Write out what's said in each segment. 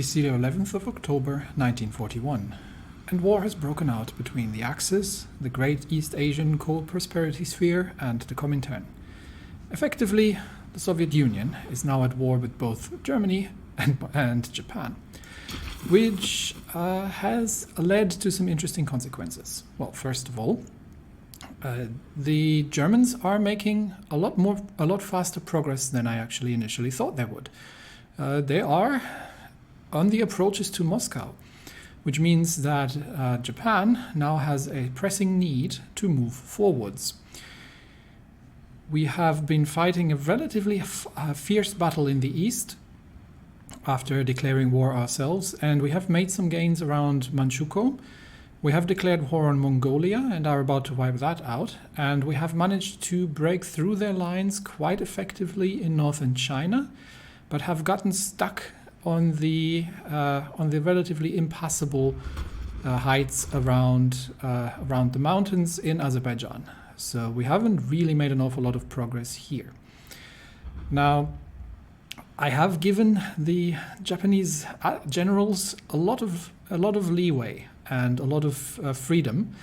is the 11th of October 1941, and war has broken out between the Axis, the Great East Asian Coal Prosperity Sphere, and the Comintern. Effectively, the Soviet Union is now at war with both Germany and Japan, which has led to some interesting consequences. Well, first of all, the Germans are making a lot faster progress than I actually initially thought they would. They are on the approaches to Moscow, which means that Japan now has a pressing need to move forwards. We have been fighting a relatively fierce battle in the east after declaring war ourselves, and we have made some gains around Manchukuo. We have declared war on Mongolia and are about to wipe that out, and we have managed to break through their lines quite effectively in northern China, but have gotten stuck on the relatively impassable heights around the mountains in Azerbaijan. So we haven't really made an awful lot of progress here. Now, I have given the Japanese generals a lot of leeway and a lot of freedom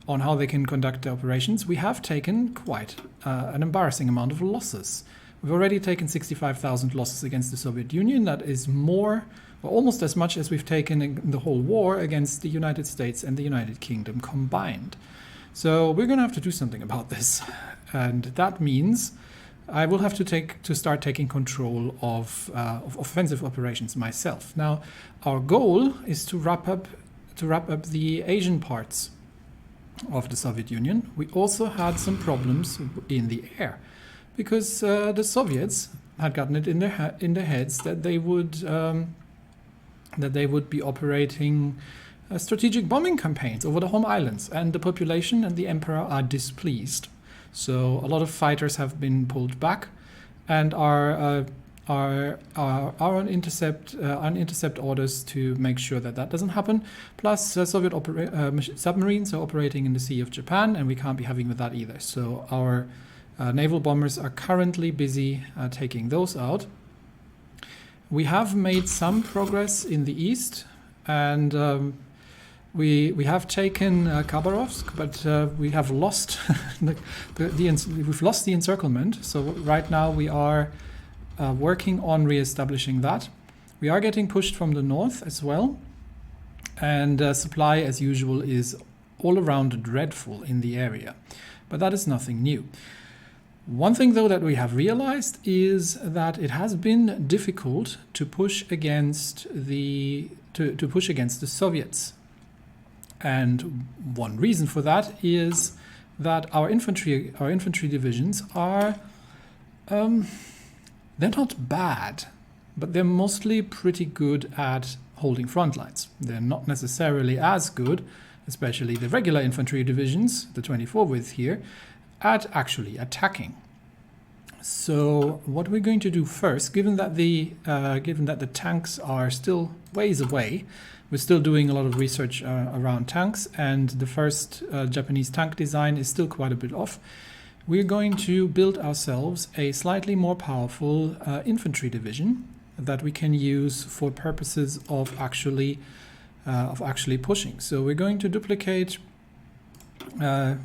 on how they can conduct their operations. We have taken quite an embarrassing amount of losses. We've already taken 65,000 losses against the Soviet Union. That is more, or almost as much as we've taken in the whole war against the United States and the United Kingdom combined. So we're going to have to do something about this. And that means I will have to start taking control of offensive operations myself. Now, our goal is to wrap up the Asian parts of the Soviet Union. We also had some problems in the air, because the Soviets had gotten it in their heads that they would be operating strategic bombing campaigns over the home islands, and the population and the emperor are displeased. So a lot of fighters have been pulled back and are on intercept orders to make sure that doesn't happen. Plus, Soviet submarines are operating in the Sea of Japan, and we can't be having with that either. So our naval bombers are currently busy taking those out. We have made some progress in the east, and we have taken Khabarovsk, but we have lost we've lost the encirclement. So right now we are working on re-establishing that. We are getting pushed from the north as well, and supply as usual is all around dreadful in the area, but that is nothing new. One thing though that we have realized is that it has been difficult to push against the Soviets. And one reason for that is that our infantry divisions are they're not bad, but they're mostly pretty good at holding front lines. They're not necessarily as good, especially the regular infantry divisions, the 24 width here, at actually attacking. So what we're going to do first, given that the tanks are still ways away, we're still doing a lot of research around tanks, and the first Japanese tank design is still quite a bit off. We're going to build ourselves a slightly more powerful infantry division that we can use for purposes of actually pushing. So we're going to duplicate our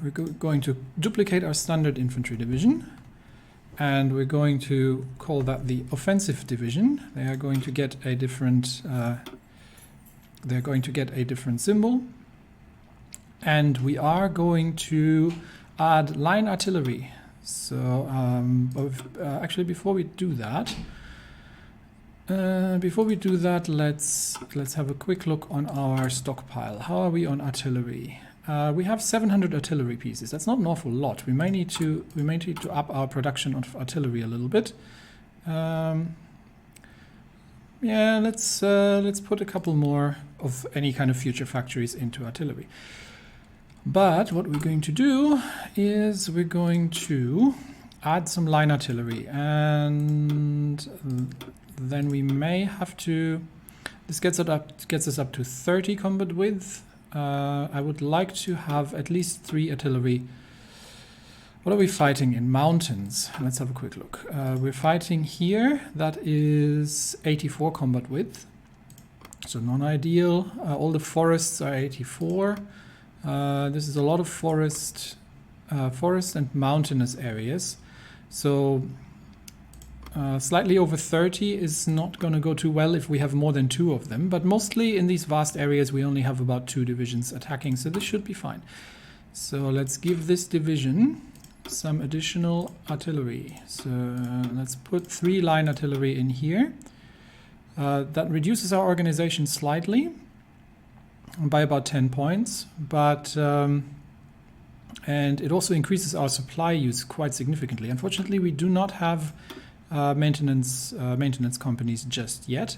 standard infantry division, and we're going to call that the offensive division. They are going to get a different symbol, and we are going to add line artillery. So actually, before we do that, let's have a quick look on our stockpile. How are we on artillery? We have 700 artillery pieces. That's not an awful lot. We may need to up our production of artillery a little bit. Yeah, let's put a couple more of any kind of future factories into artillery. But what we're going to do is we're going to add some line artillery, and then we may have to. This gets us up to 30 combat width. I would like to have at least 3 artillery. What are we fighting in? Mountains. Let's have a quick look. We're fighting here. That is 84 combat width. So non-ideal. All the forests are 84. This is a lot of forest and mountainous areas. So slightly over 30 is not going to go too well if we have more than 2 of them. But mostly in these vast areas, we only have about 2 divisions attacking. So this should be fine. So let's give this division some additional artillery. So let's put 3 line artillery in here. That reduces our organization slightly by about 10 points, but and it also increases our supply use quite significantly. Unfortunately, we do not have maintenance companies just yet,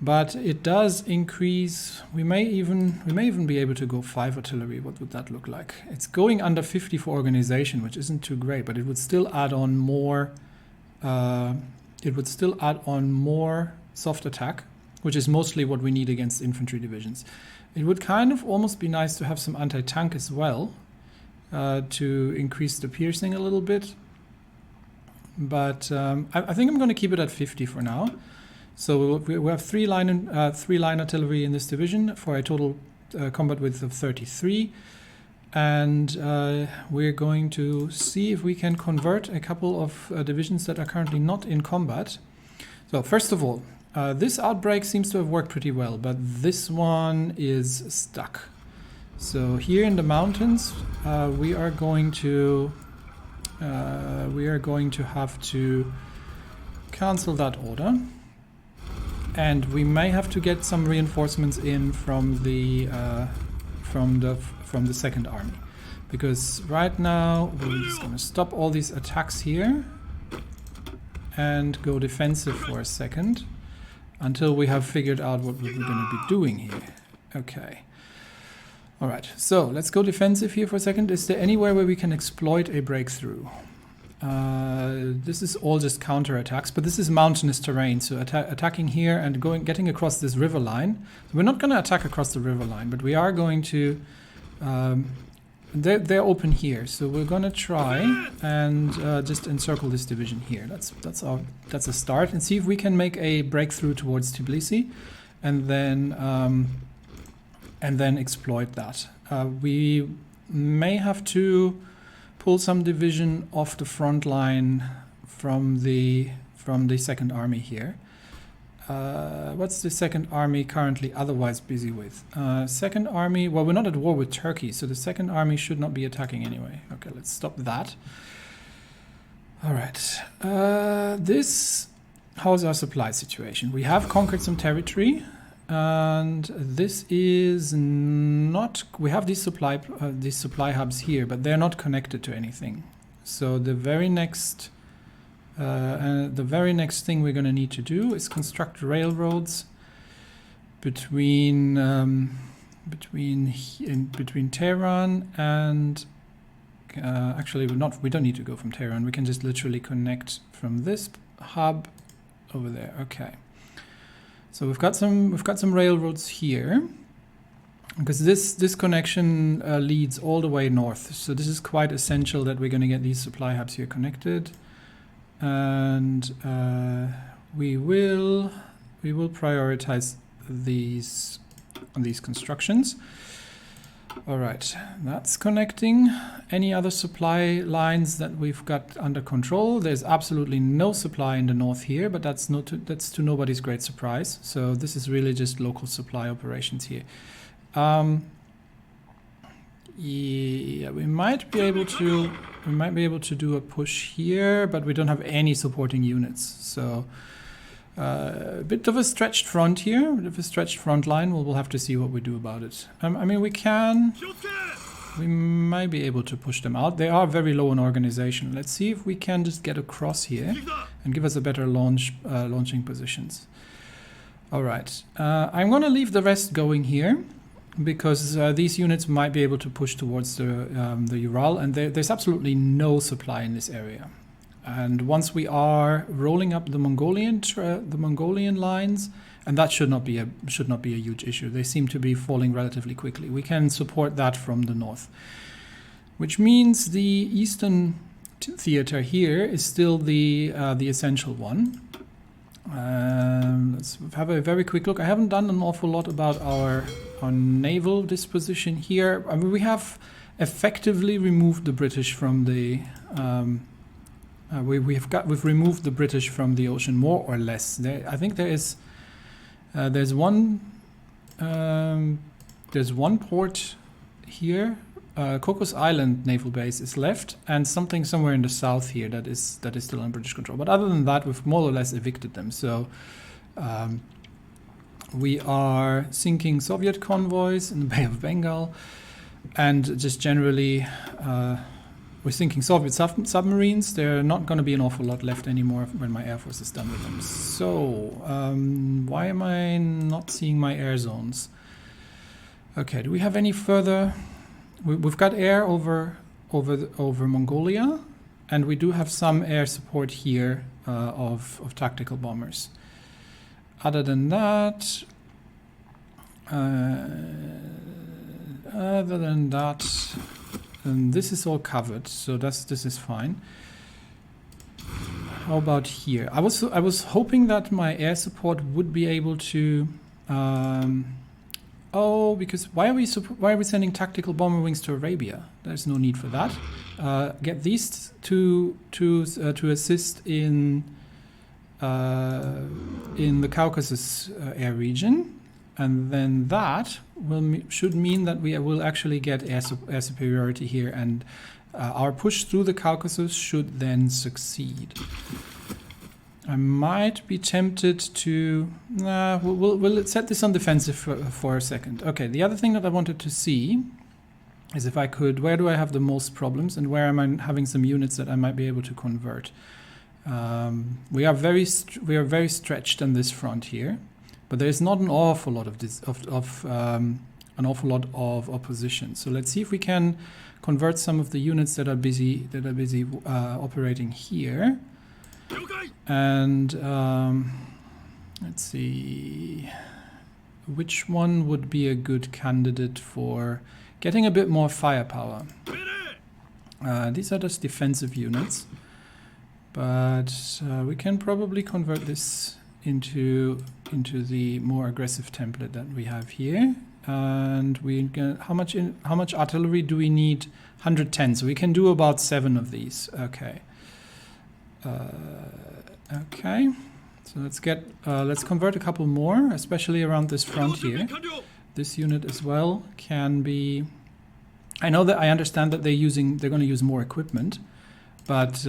but it does increase. We may even be able to go 5 artillery. What would that look like? It's going under 50 for organization, which isn't too great, but it would still add on more. It would still add on more soft attack, which is mostly what we need against infantry divisions. It would kind of almost be nice to have some anti-tank as well, to increase the piercing a little bit. But I think I'm going to keep it at 50 for now. So we have 3 line artillery in this division for a total combat width of 33. And we're going to see if we can convert a couple of divisions that are currently not in combat. So first of all, this outbreak seems to have worked pretty well, but this one is stuck. So here in the mountains, we are going to have to cancel that order, and we may have to get some reinforcements in from the second army, because right now we're just going to stop all these attacks here and go defensive for a second until we have figured out what we're going to be doing here. Okay. All right, so let's go defensive here for a second. Is there anywhere where we can exploit a breakthrough? This is all just counterattacks, but this is mountainous terrain, so attacking here and getting across this river line. We're not going to attack across the river line, but we are going to... they're open here, so we're going to try and just encircle this division here. That's a start, and see if we can make a breakthrough towards Tbilisi, and then exploit that. We may have to pull some division off the front line from the second army here. What's the second army currently otherwise busy with? Second army, well, we're not at war with Turkey, so the second army should not be attacking anyway. Okay, let's stop that. All right. How's our supply situation? We have conquered some territory, and this is not... We have these supply hubs here, but they're not connected to anything. So the very next thing we're going to need to do is construct railroads between Tehran and actually we don't need to go from Tehran. We can just literally connect from this hub over there. Okay. So we've got some railroads here, because this connection leads all the way north. So this is quite essential that we're going to get these supply hubs here connected. And we will prioritize these constructions. All right, that's connecting. Any other supply lines that we've got under control? There's absolutely no supply in the north here, but that's to nobody's great surprise. So this is really just local supply operations here. Yeah, we might be able to do a push here, but we don't have any supporting units. So a bit of a stretched front here, a bit of a stretched front line. We'll have to see what we do about it. I mean, we might be able to push them out. They are very low in organization. Let's see if we can just get across here and give us a better launching positions. All right, I'm going to leave the rest going here, because these units might be able to push towards the Ural, and there's absolutely no supply in this area. And once we are rolling up the Mongolian lines, and that should not be a huge issue. They seem to be falling relatively quickly. We can support that from the north, which means the eastern theater here is still the essential one. Let's have a very quick look. I haven't done an awful lot about our naval disposition here. I mean, we have effectively removed the British from the we've removed the British from the ocean, more or less. I think there's one port here. Cocos Island naval base is left, and something somewhere in the south here that is still in British control. But other than that, we've more or less evicted them. So we are sinking Soviet convoys in the Bay of Bengal, and just generally we're sinking Soviet submarines. There are not going to be an awful lot left anymore when my air force is done with them. So why am I not seeing my air zones? Okay, do we have any further? We've got air over Mongolia, and we do have some air support here of tactical bombers. Other than that, this is all covered, so this is fine. How about here? I was hoping that my air support would be able to. Oh, because why are we sending tactical bomber wings to Arabia? There's no need for that. Get these to assist in the Caucasus air region, and then that should mean that we will actually get air superiority here, and our push through the Caucasus should then succeed. I might be tempted to... we'll set this on defensive for a second. Okay, the other thing that I wanted to see is if I could... Where do I have the most problems, and where am I having some units that I might be able to convert? We are very stretched on this front here, but there is not an awful lot of opposition. So let's see if we can convert some of the units that are busy operating here. And let's see, which one would be a good candidate for getting a bit more firepower? These are just defensive units, but we can probably convert this into the more aggressive template that we have here. And how much artillery do we need? 110. So we can do about 7 of these. Okay. Okay, so let's convert a couple more, especially around this front here. This unit as well can be. I understand that they're going to use more equipment, but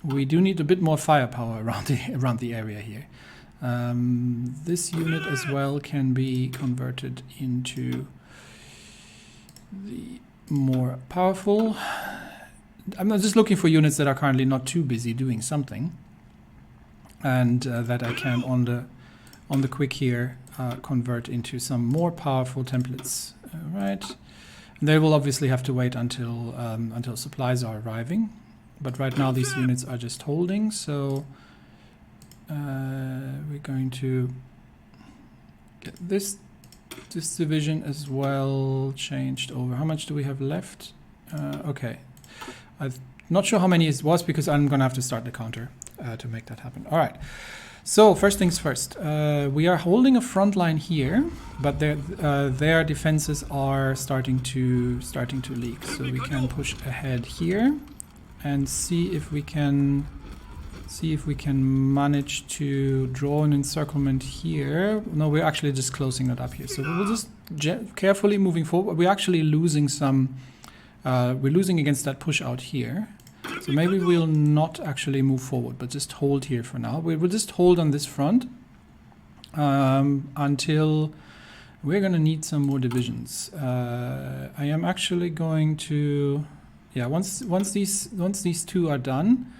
we do need a bit more firepower around the area here. This unit as well can be converted into the more powerful. I'm just looking for units that are currently not too busy doing something, and that I can on the quick here convert into some more powerful templates. All right, they will obviously have to wait until supplies are arriving, but right now these units are just holding. So we're going to get this division as well changed over. How much do we have left? Okay. I'm not sure how many it was, because I'm going to have to start the counter to make that happen. All right. So first things first, we are holding a front line here, but their defenses are starting to leak. So we can push ahead here and see if we can manage to draw an encirclement here. No, we're actually just closing it up here. So we'll just carefully moving forward. We're actually losing some. We're losing against that push out here. So maybe we'll not actually move forward, but just hold here for now. We will just hold on this front until we're going to need some more divisions. I am actually going to, once these two are done,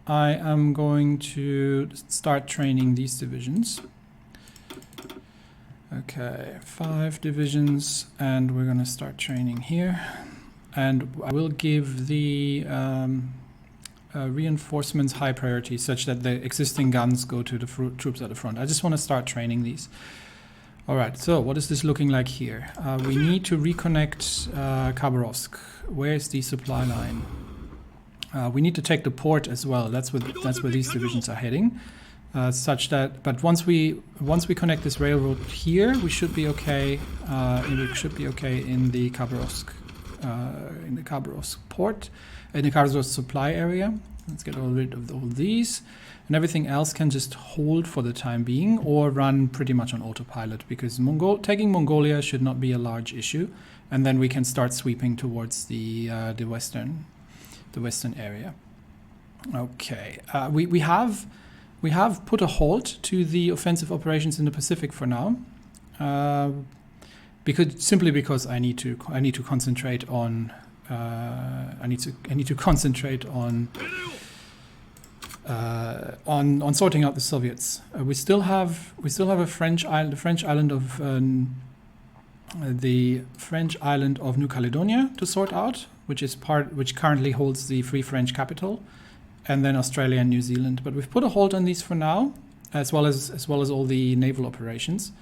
I am going to start training these divisions. Okay, 5 divisions, and we're going to start training here. And I will give the reinforcements high priority, such that the existing guns go to the troops at the front. I just want to start training these. All right, so what is this looking like here? We need to reconnect Khabarovsk. Where's the supply line? We need to take the port as well. That's where these divisions are heading. such that. But once we connect this railroad here, we should be okay. We should be okay in the Khabarovsk port, in the Khabarovsk supply area. Let's get rid of all these. And everything else can just hold for the time being or run pretty much on autopilot, because taking Mongolia should not be a large issue. And then we can start sweeping towards the western area. Okay, we have put a halt to the offensive operations in the Pacific for now, because I need to concentrate on on sorting out the Soviets. We still have a French island, the French island of New Caledonia to sort out, which currently holds the Free French capital, and then Australia and New Zealand. But we've put a halt on these for now, as well as all the naval operations,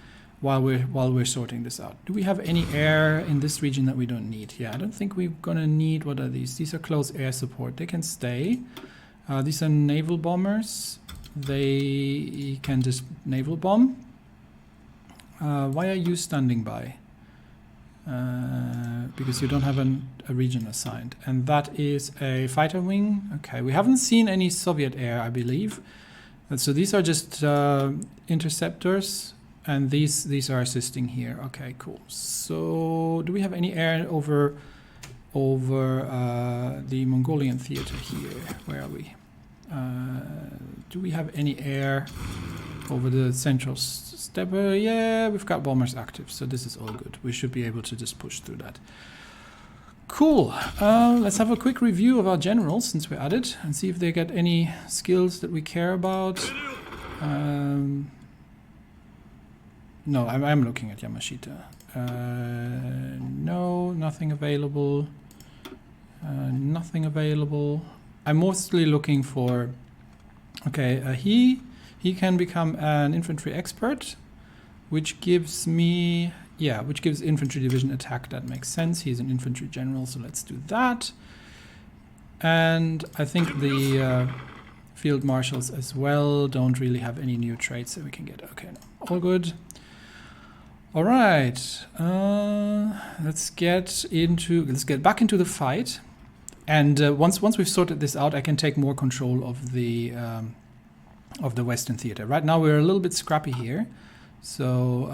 while we're sorting this out. Do we have any air in this region that we don't need? Yeah, I don't think we're gonna need. What are these? These are close air support. They can stay. These are naval bombers. They can just naval bomb. Why are you standing by? Because you don't have a region assigned. And that is a fighter wing. Okay, we haven't seen any Soviet air, I believe. So these are just interceptors, and these are assisting here. Okay, cool. So do we have any air over the Mongolian theater here? Where are we? Do we have any air over the central steppe? Yeah, we've got bombers active, so this is all good. We should be able to just push through that. Cool. Let's have a quick review of our generals since we're at it, and see if they get any skills that we care about. No, I'm looking at Yamashita. No, nothing available. Nothing available. I'm mostly looking for. Okay, he can become an infantry expert, which gives me, which gives infantry division attack. That makes sense. He's an infantry general, so let's do that. And I think the field marshals as well don't really have any new traits that we can get. Okay, no, all good. All right, let's get back into the fight. And once we've sorted this out, I can take more control of the Western theater. Right now we're a little bit scrappy here, so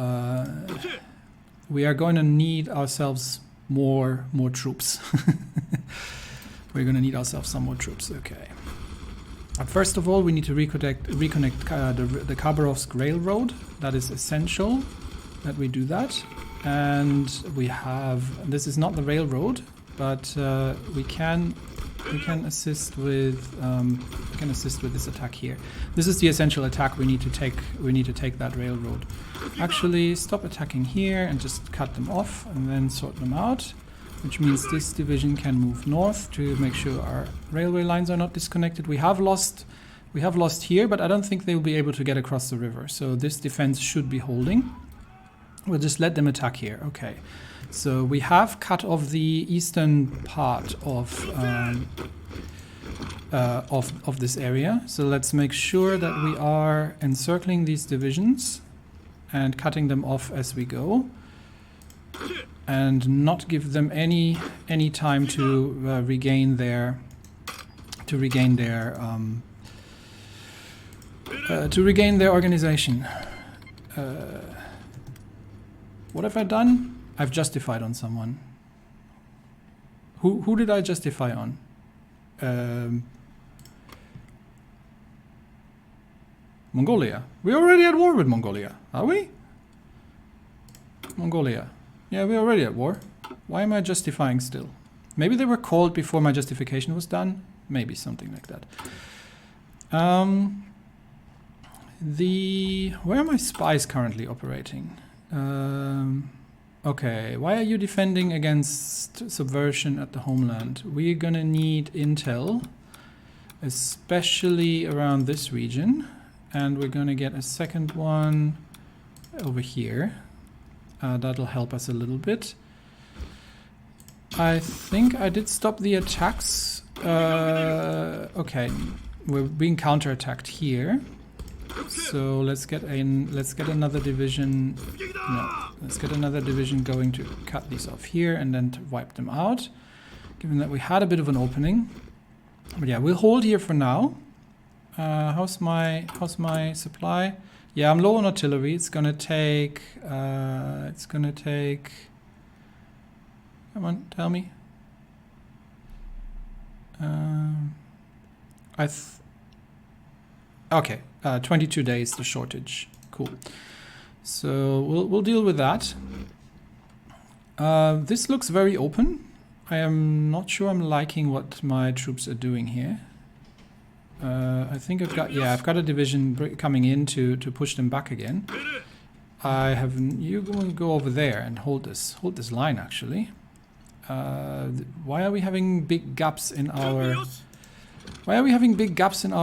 we are going to need ourselves more troops. We're going to need ourselves some more troops. Okay. But first of all, we need to reconnect the Khabarovsk railroad. That is essential that we do that. And we have. This is not the railroad. But we can assist with this attack here. This is the essential attack we need to take. We need to take that railroad. Actually, stop attacking here and just cut them off, and then sort them out. Which means this division can move north to make sure our railway lines are not disconnected. We have lost here, but I don't think they will be able to get across the river. So this defense should be holding. We'll just let them attack here. Okay. So we have cut off the eastern part of this area. So let's make sure that we are encircling these divisions and cutting them off as we go, and not give them any time to regain their organization. What have I done? I've justified on someone. Who did I justify on? Mongolia. We're already at war with Mongolia, are we? Mongolia. Yeah, we're already at war. Why am I justifying still? Maybe they were called before my justification was done. Maybe something like that. Where are my spies currently operating? Okay, why are you defending against subversion at the homeland? We're gonna need intel, especially around this region, and we're gonna get a second one over here. That'll help us a little bit. I think I did stop the attacks. Okay, we're being counterattacked here. So let's get another division. No, let's get another division going to cut these off here and then to wipe them out. Given that we had a bit of an opening, but yeah, we'll hold here for now. How's my supply? Yeah, I'm low on artillery. It's gonna take. Come on, tell me. Okay, 22 days the shortage. Cool. So we'll deal with that. This looks very open. I am not sure I'm liking what my troops are doing here. I think I've got a division coming in to push them back again. You're going to go over there and hold this line actually. Why are we having big gaps in our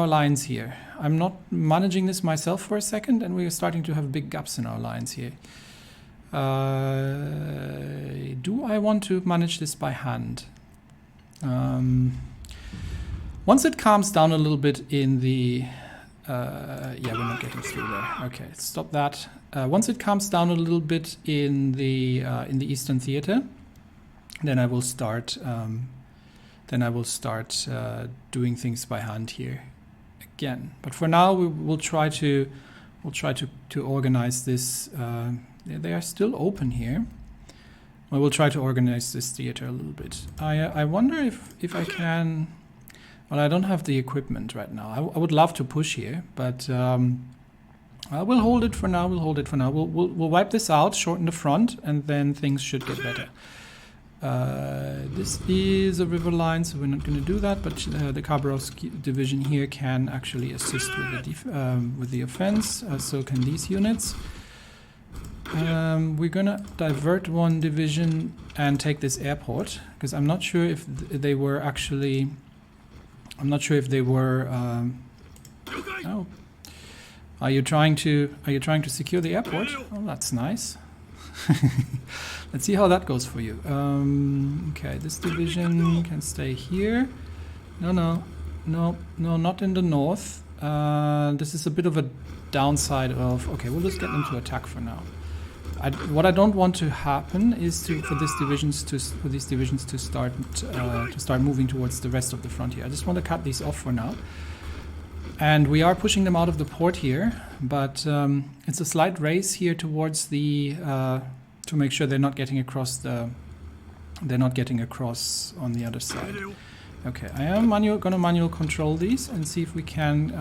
lines here? I'm not managing this myself for a second, and we're starting to have big gaps in our lines here. Do I want to manage this by hand? Once it calms down a little bit in the... yeah, we're not getting through there. Okay, stop that. Once it calms down a little bit in the Eastern Theater, then I will start doing things by hand here again. But for now, we'll try to organize this. They are still open here. I will try to organize this theater a little bit. I wonder if I can. Well, I don't have the equipment right now. I would love to push here, but we'll hold it for now. We'll wipe this out, shorten the front, and then things should get better. This is a river line, so we're not going to do that. But the Khabarovsk division here can actually assist with the offense. So can these units. We're gonna divert one division and take this airport because I'm not sure if they were actually. I'm not sure if they were. Oh, are you trying to secure the airport? Oh, that's nice. Let's see how that goes for you. Okay, this division can stay here. No, not in the north. This is a bit of a downside of. Okay, we'll just get them to attack for now. What I don't want to happen is for these divisions to start moving towards the rest of the front here. I just want to cut these off for now. And we are pushing them out of the port here, but it's a slight race here towards the to make sure they're not getting across on the other side. Okay, I am going to manual control these and see if we can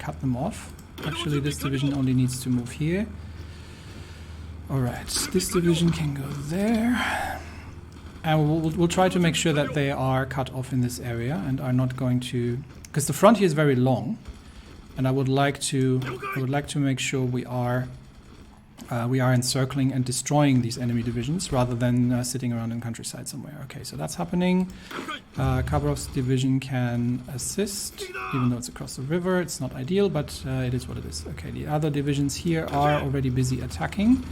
cut them off. Actually, this division only needs to move here. All right, this division can go there, and we'll try to make sure that they are cut off in this area and are not going to, because the front here is very long, and I would like to make sure we are encircling and destroying these enemy divisions rather than sitting around in countryside somewhere. Okay, so that's happening. Khabarovsk division can assist, even though it's across the river. It's not ideal, but it is what it is. Okay, the other divisions here are already busy attacking.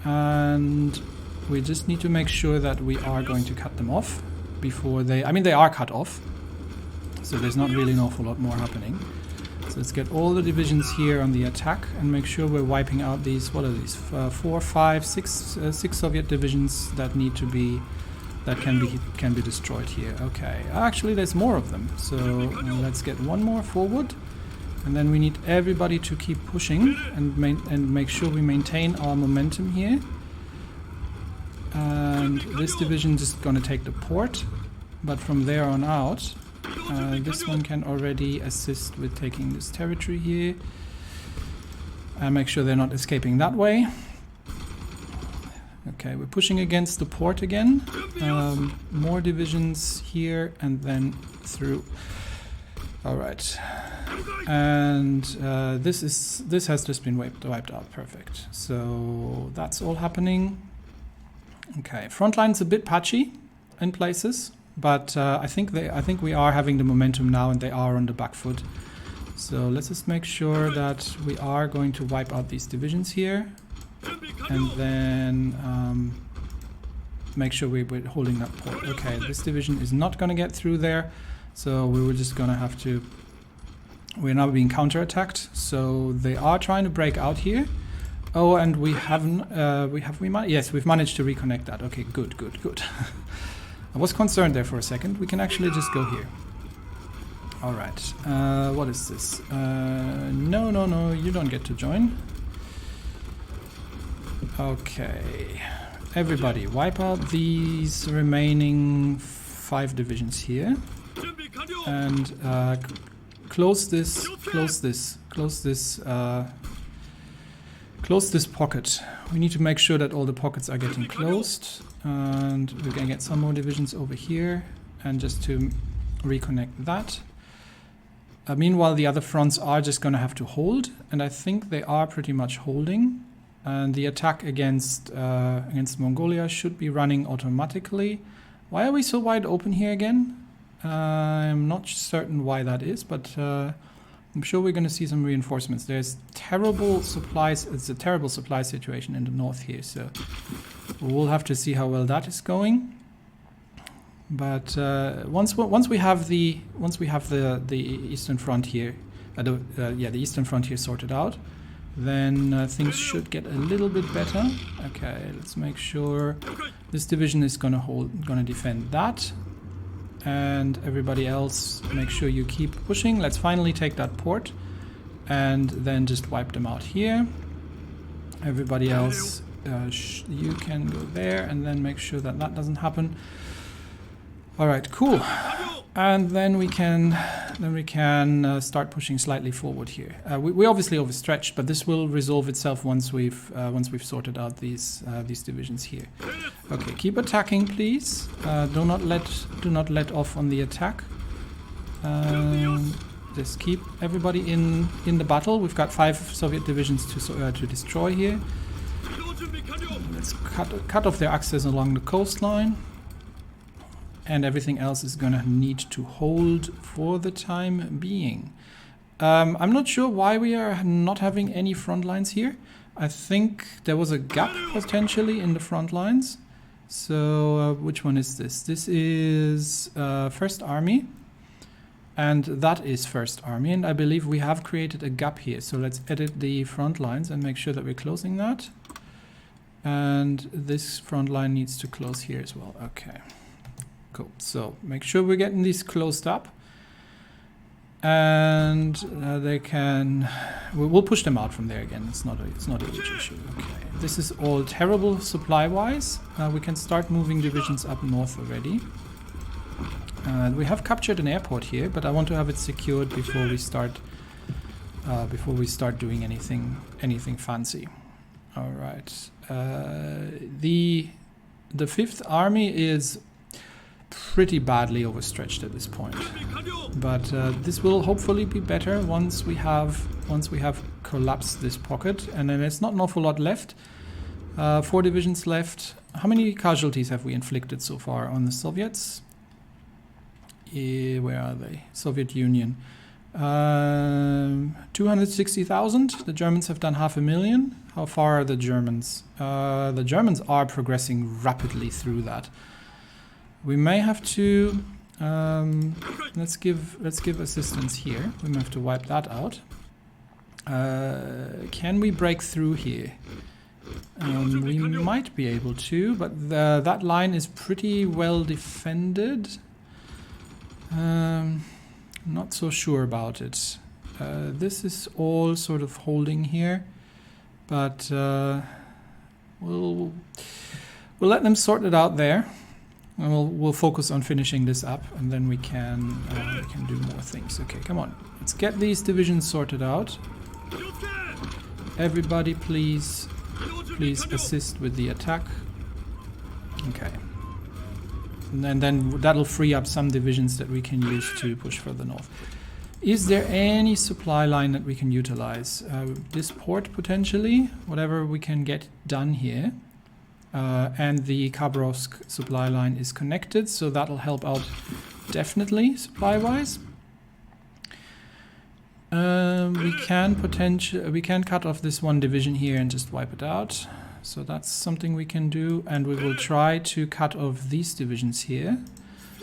And we just need to make sure that we are going to cut them off before they... I mean, they are cut off. So there's not really an awful lot more happening. So let's get all the divisions here on the attack and make sure we're wiping out these... What are these? 4, 5, 6 Soviet divisions that need to be... That can be destroyed here. Okay. Actually, there's more of them. So let's get one more forward. And then we need everybody to keep pushing and make sure we maintain our momentum here. And this division is just going to take the port. But from there on out, this one can already assist with taking this territory here. And make sure they're not escaping that way. Okay, we're pushing against the port again. More divisions here and then through. All right. And this has just been wiped out. Perfect. So that's all happening. Okay, front line's a bit patchy in places, but I think we are having the momentum now, and they are on the back foot. So let's just make sure that we are going to wipe out these divisions here, and then make sure we're holding that port. Okay, this division is not going to get through there, so we were just going to have to We're now being counterattacked, so they are trying to break out here. Oh, and we haven't. Yes, we've managed to reconnect that. Okay, good, good, good. I was concerned there for a second. We can actually just go here. All right. What is this? No, no, no. You don't get to join. Okay. Everybody, wipe out these remaining 5 divisions here, and close this. Close this. Close this. Close this pocket. We need to make sure that all the pockets are getting closed. And we're going to get some more divisions over here. And just to reconnect that. Meanwhile, the other fronts are just going to have to hold. And I think they are pretty much holding. And the attack against Mongolia should be running automatically. Why are we so wide open here again? I'm not certain why that is, but I'm sure we're going to see some reinforcements. There's terrible supplies. It's a terrible supply situation in the north here, so we'll have to see how well that is going. But once we have the eastern front here, the eastern front here sorted out, then things should get a little bit better. Okay, let's make sure this division is going to defend that. And everybody else, make sure you keep pushing. Let's finally take that port and then just wipe them out here. Everybody else, you can go there and then make sure that that doesn't happen. All right, cool. And then we can start pushing slightly forward here. We obviously overstretched, but this will resolve itself once we've sorted out these divisions here. Okay, keep attacking, please. Do not let off on the attack. Just keep everybody in the battle. We've got 5 Soviet divisions to destroy here. Let's cut off their access along the coastline. And everything else is going to need to hold for the time being. I'm not sure why we are not having any front lines here. I think there was a gap potentially in the front lines. So which one is this? This is First Army. And that is First Army. And I believe we have created a gap here. So let's edit the front lines and make sure that we're closing that. And this front line needs to close here as well. Okay. Cool. So make sure we're getting these closed up, and we'll push them out from there again. It's not a huge issue. Okay. This is all terrible supply-wise. We can start moving divisions up north already. We have captured an airport here, but I want to have it secured before we start doing anything fancy. All right. The 5th Army is pretty badly overstretched at this point, but this will hopefully be better once we have collapsed this pocket, and then there's not an awful lot left. 4 divisions left. How many casualties have we inflicted so far on the Soviets? Where are they? Soviet Union. 260,000. The Germans have done 500,000. How far are the Germans? The Germans are progressing rapidly through that. We may have to let's give assistance here. We may have to wipe that out. Can we break through here? We might be able to, but that line is pretty well defended. Not so sure about it. This is all sort of holding here, but we'll let them sort it out there. And we'll focus on finishing this up, and then we can do more things. Okay, come on. Let's get these divisions sorted out. Everybody, please assist with the attack. Okay. And then that'll free up some divisions that we can use to push further north. Is there any supply line that we can utilize? This port potentially, whatever we can get done here. And the Khabarovsk supply line is connected, so that'll help out definitely supply-wise. We can cut off this one division here and just wipe it out. So that's something we can do, and we will try to cut off these divisions here.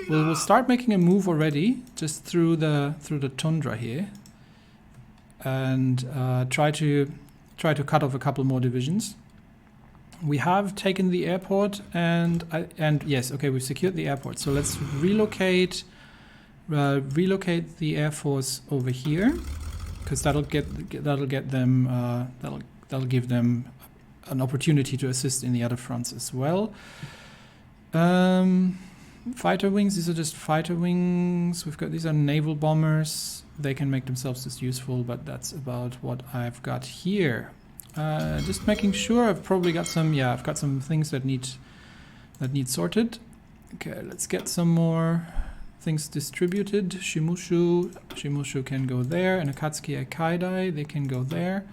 We'll start making a move already, just through the tundra here. and try to cut off a couple more divisions. We have taken the airport, and yes, okay, we've secured the airport. So let's relocate the Air Force over here, because that'll give them an opportunity to assist in the other fronts as well. Fighter wings, these are just fighter wings. These are naval bombers. They can make themselves just useful, but that's about what I've got here. Just making sure. I've probably got some, yeah, I've got some things that need sorted. Okay, let's get some more things distributed. Shimushu can go there, and Akatsuki Akaidai, they can go there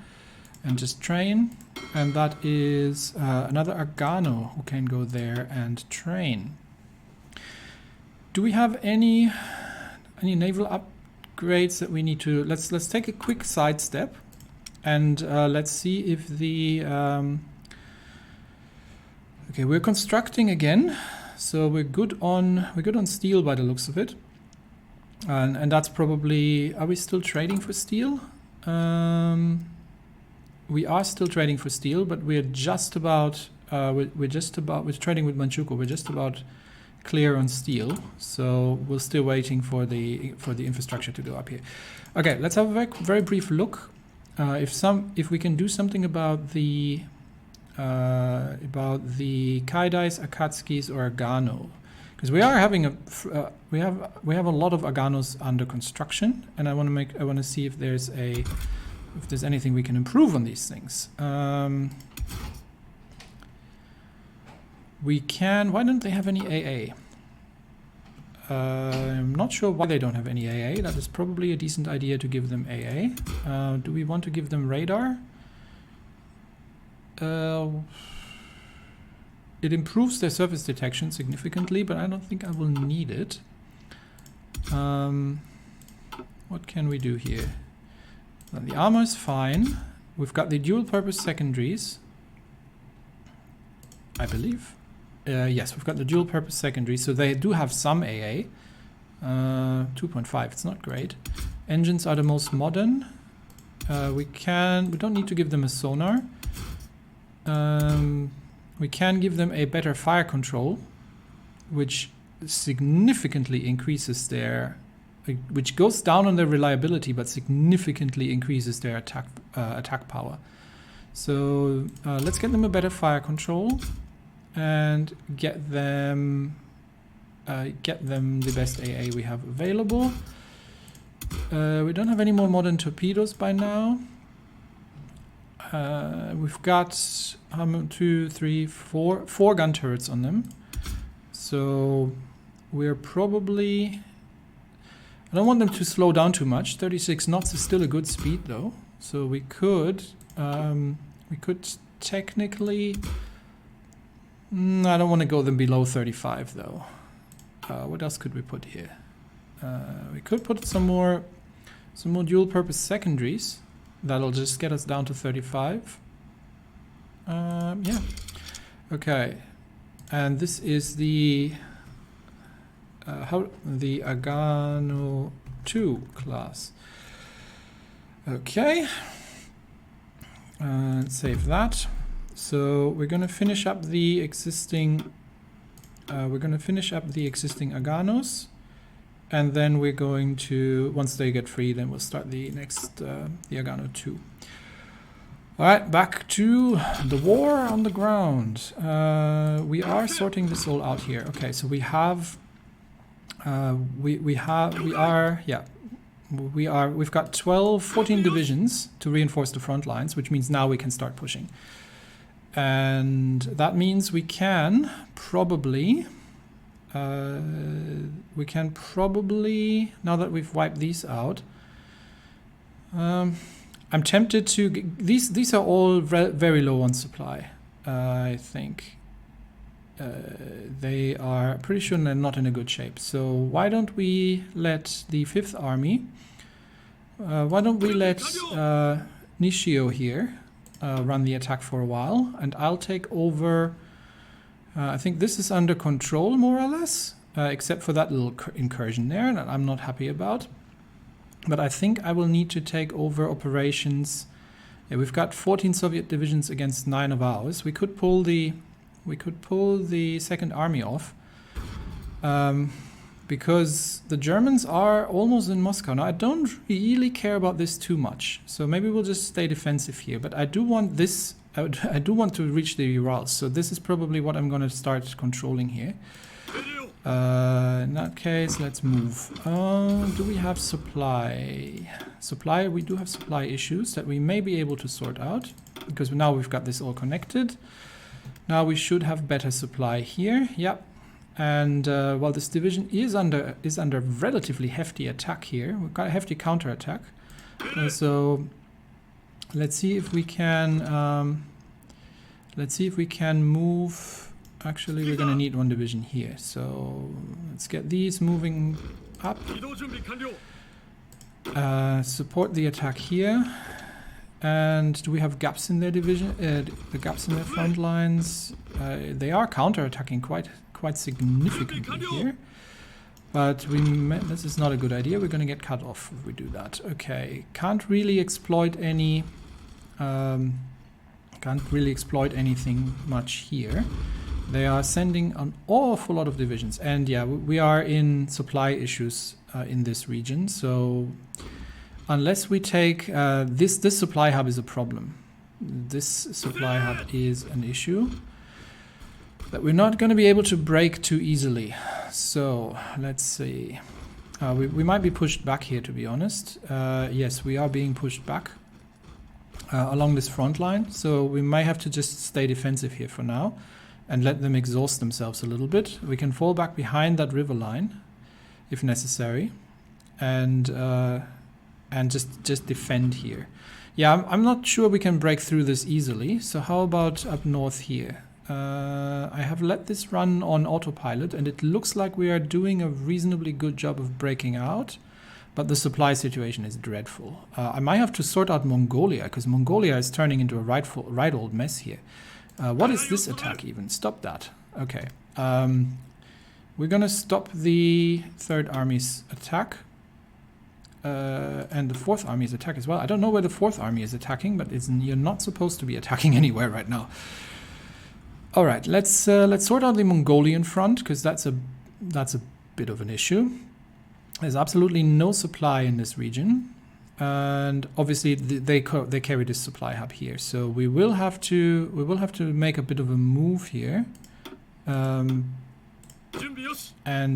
and just train. And that is another Agano who can go there and train. Do we have any naval upgrades that we need to? Let's take a quick sidestep, and let's see if the okay, we're constructing again, so we're good on steel by the looks of it, and that's probably. Are we still trading for steel? We are still trading for steel, but we're just about we're trading with Manchukuo. We're just about clear on steel, so we're still waiting for the infrastructure to go up here. Okay, let's have a very brief look if we can do something about the Kaidais, Akatsukis, or Agano, because we are having we have a lot of Aganos under construction, and I want to see if there's anything we can improve on these things. We can. Why don't they have any AA? I'm not sure why they don't have any AA. That is probably a decent idea to give them AA. Do we want to give them radar? It improves their surface detection significantly, but I don't think I will need it. What can we do here? Well, the armor is fine. We've got the dual-purpose secondaries, I believe. Yes, we've got the dual-purpose secondary, so they do have some AA. 2.5, it's not great. Engines are the most modern. We don't need to give them a sonar. We can give them a better fire control, which significantly increases which goes down on their reliability, but significantly increases their attack power. So let's get them a better fire control, and get them the best AA we have available. We don't have any more modern torpedoes by now. We've got 2, 3, 4 gun turrets on them. So we're probably. I don't want them to slow down too much. 36 knots is still a good speed though. So we could technically. I don't want to go them below 35 though. What else could we put here? We could put some more dual-purpose secondaries. That'll just get us down to 35. Yeah. Okay. And this is the Agano 2 class. Okay. Save that. So we're going to finish up the existing. Aganos, and then we're going to, once they get free, then we'll start the next the Agano 2. All right, back to the war on the ground. We are sorting this all out here. Okay, so we've got 14 divisions to reinforce the front lines, which means now we can start pushing. And that means we can probably, now that we've wiped these out, I'm tempted to, these are all very low on supply, I think. They are pretty sure they're not in a good shape. So why don't we let the 5th Army, why don't we let Nishio here run the attack for a while, and I'll take over. I think this is under control more or less, except for that little incursion there that I'm not happy about. But I think I will need to take over operations. Yeah, we've got 14 Soviet divisions against 9 of ours. We could pull the Second Army off. Because the Germans are almost in Moscow. Now, I don't really care about this too much, so maybe we'll just stay defensive here. But I do want this, I do want to reach the Urals, so this is probably what I'm going to start controlling here. In that case, let's move. Do we have supply? We do have supply issues that we may be able to sort out, because now we've got this all connected. Now we should have better supply here. Yep. And while this division is under relatively hefty attack here, we've got a hefty counterattack. So let's see if we can move. Actually, we're going to need one division here. So let's get these moving up. Support the attack here. And do we have gaps in their division? The gaps in their front lines. They are counterattacking quite significantly here, but this is not a good idea. We're going to get cut off if we do that. Okay, can't really exploit anything much here. They are sending an awful lot of divisions, and yeah, we are in supply issues in this region. So unless we take this supply hub is a problem. This supply hub is an issue that we're not going to be able to break too easily. So let's see. We might be pushed back here, to be honest. Yes, we are being pushed back along this front line. So we may have to just stay defensive here for now and let them exhaust themselves a little bit. We can fall back behind that river line if necessary, and just defend here. Yeah, I'm not sure we can break through this easily. So how about up north here? I have let this run on autopilot, and it looks like we are doing a reasonably good job of breaking out, but the supply situation is dreadful. I might have to sort out Mongolia, because Mongolia is turning into a right old mess here. What is this attack even? Stop that. Okay. We're going to stop the Third Army's attack. And the Fourth Army's attack as well. I don't know where the Fourth Army is attacking, but you're not supposed to be attacking anywhere right now. All right, let's sort out the Mongolian front, because that's a bit of an issue. There's absolutely no supply in this region, and obviously they carry this supply hub here. So we will have to make a bit of a move here, and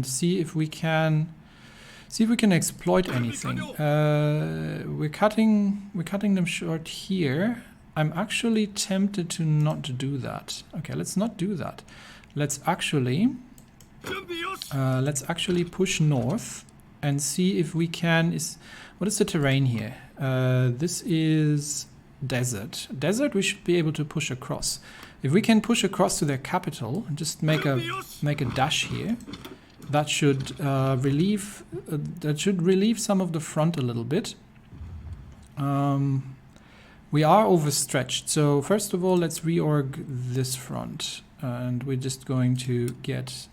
see if we can exploit anything. We're cutting them short here. I'm actually tempted to not do that. Okay, let's not do that. Let's actually push north and see if we can. What is the terrain here? This is desert. Desert. We should be able to push across. If we can push across to their capital and just make a dash here, that should relieve some of the front a little bit. We are overstretched, so first of all, let's reorg this front, and we're just going to get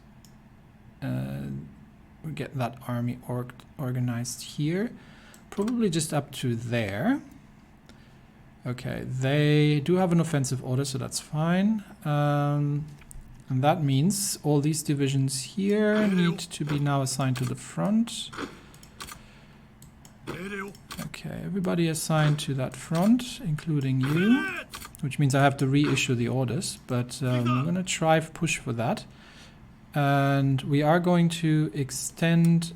that army organized here, probably just up to there. Okay, they do have an offensive order, so that's fine. And that means all these divisions here need to be now assigned to the front. Okay, everybody assigned to that front, including you, which means I have to reissue the orders, but I'm going to try to push for that. And we are going to extend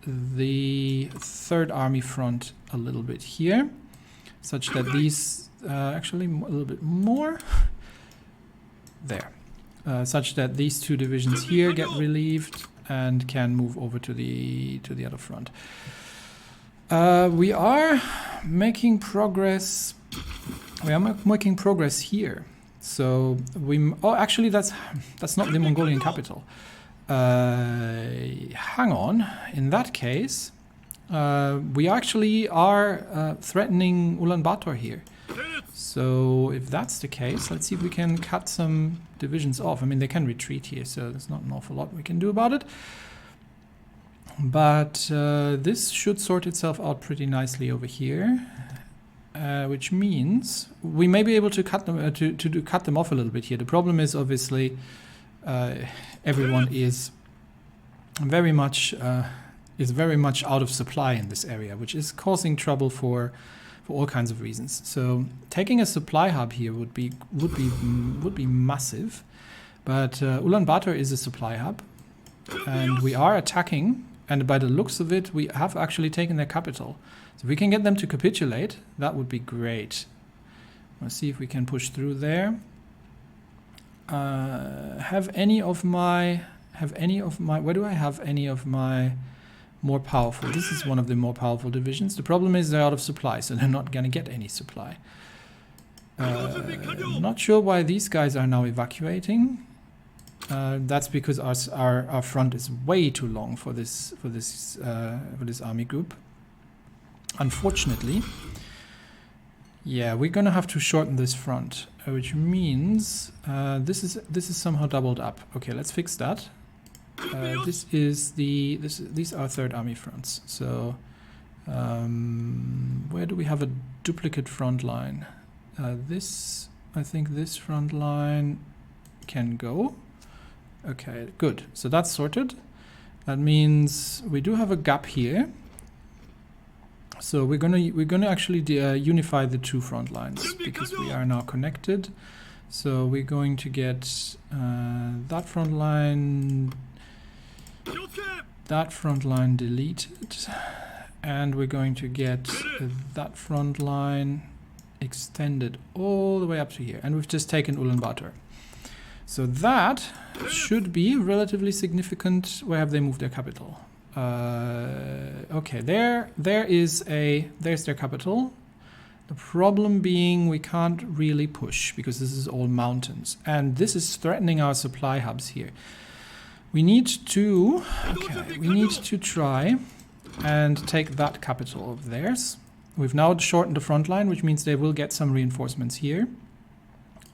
the Third Army front a little bit here, such that these, actually a little bit more, there, such that these two divisions here get relieved and can move over to the other front. We are making progress. We are making progress here. So actually that's not the Mongolian capital. Hang on. In that case, we actually are threatening Ulaanbaatar here. So if that's the case, let's see if we can cut some divisions off. I mean, they can retreat here, so there's not an awful lot we can do about it. But this should sort itself out pretty nicely over here, which means we may be able to cut them cut them off a little bit here. The problem is obviously everyone is very much out of supply in this area, which is causing trouble for all kinds of reasons. So taking a supply hub here would be massive. But Ulaanbaatar is a supply hub, and we are attacking. And by the looks of it, we have actually taken their capital. So if we can get them to capitulate, that would be great. Let's see if we can push through there. Have any of my? Where do I have any of my more powerful? This is one of the more powerful divisions. The problem is they're out of supply, so they're not going to get any supply. Not sure why these guys are now evacuating. That's because our front is way too long for this army group. Unfortunately, yeah, we're gonna have to shorten this front, which means this is somehow doubled up. Okay, let's fix that. These are Third Army fronts. So where do we have a duplicate front line? I think this front line can go. Okay, good. So that's sorted. That means we do have a gap here. So we're gonna actually unify the two front lines because we are now connected. So we're going to get that front line deleted, and we're going to get that front line extended all the way up to here. And we've just taken Ulaanbaatar. So that should be relatively significant. Where have they moved their capital? Okay, there's their capital. The problem being we can't really push because this is all mountains, and this is threatening our supply hubs here. We need to try and take that capital of theirs. We've now shortened the front line, which means they will get some reinforcements here.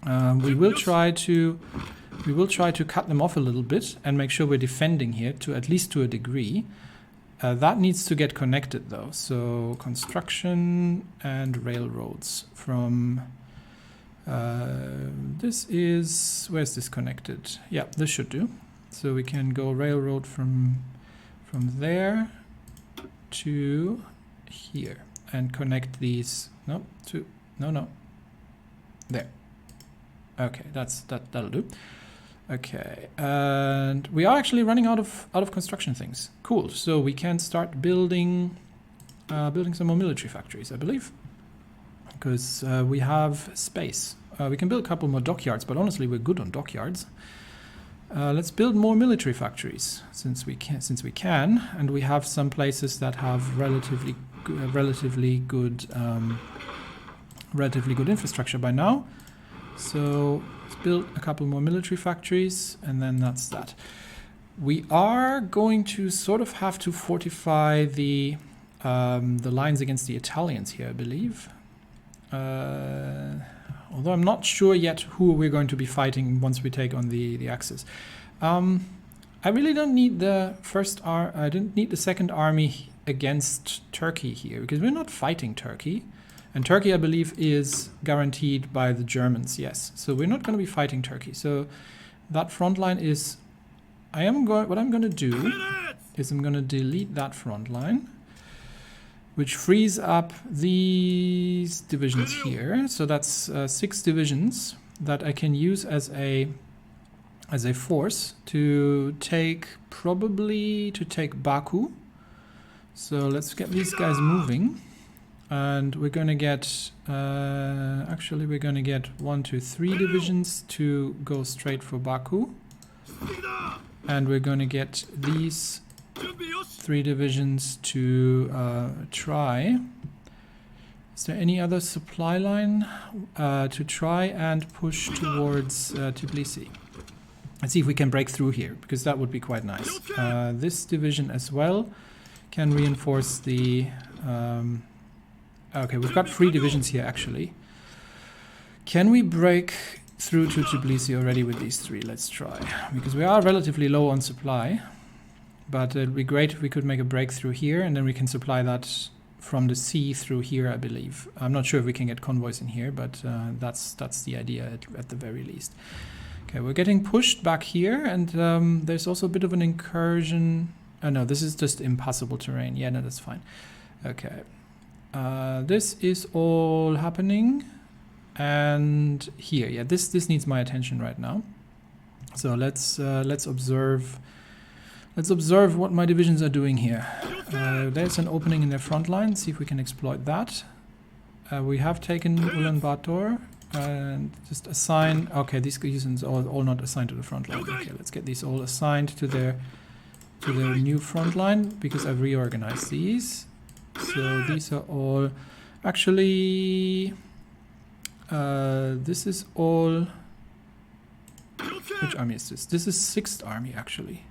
We will try to cut them off a little bit and make sure we're defending here at least to a degree. That needs to get connected though. So construction and railroads from where's this connected? Yeah, this should do. So we can go railroad from there to here and connect these. No. There. Okay, that'll do. Okay, and we are actually running out of construction things. Cool. So we can start building some more military factories, I believe, because we have space. We can build a couple more dockyards, but honestly, we're good on dockyards. Let's build more military factories since we can, and we have some places that have relatively good infrastructure by now. So let's build a couple more military factories, and then that's that. We are going to sort of have to fortify the lines against the Italians here, I believe. Although I'm not sure yet who we're going to be fighting once we take on the Axis. I really don't need I didn't need the second army against Turkey here, because we're not fighting Turkey. And Turkey, I believe, is guaranteed by the Germans, yes. So we're not going to be fighting Turkey. So that front line is... what I'm going to do is I'm going to delete that front line, which frees up these divisions here. So that's 6 divisions that I can use as a force to take Baku. So let's get these guys moving. And we're going to get, actually we're going to get 1, 2, 3 divisions to go straight for Baku. And we're going to get these 3 divisions to try. Is there any other supply line to try and push towards Tbilisi? Let's see if we can break through here, because that would be quite nice. This division as well can reinforce the... okay, we've got 3 divisions here actually. Can we break through to Tbilisi already with these 3? Let's try, because we are relatively low on supply. But it'd be great if we could make a breakthrough here, and then we can supply that from the sea through here, I believe. I'm not sure if we can get convoys in here, but that's the idea at the very least. Okay, we're getting pushed back here, and there's also a bit of an incursion. Oh no, this is just impassable terrain. Yeah, no, that's fine. Okay, this is all happening, and here, yeah, this needs my attention right now. So let's observe. Let's observe what my divisions are doing here. There's an opening in their front line. See if we can exploit that. We have taken Ulaanbaatar and just assign. Okay, these divisions are all not assigned to the front line. Okay, let's get these all assigned to their new front line because I've reorganized these. So these are all actually. This is all. Which army is this? This is 6th Army actually.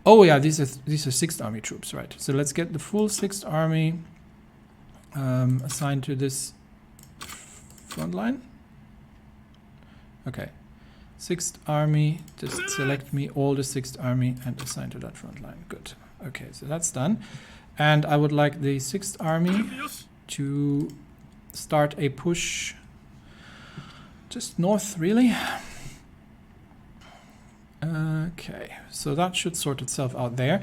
Oh yeah, these are 6th Army troops, right? So let's get the full 6th Army assigned to this front line. Okay, 6th Army, just select me all the 6th Army and assign to that front line. Good. Okay, so that's done. And I would like the 6th Army to start a push just north, really. Okay, so that should sort itself out there.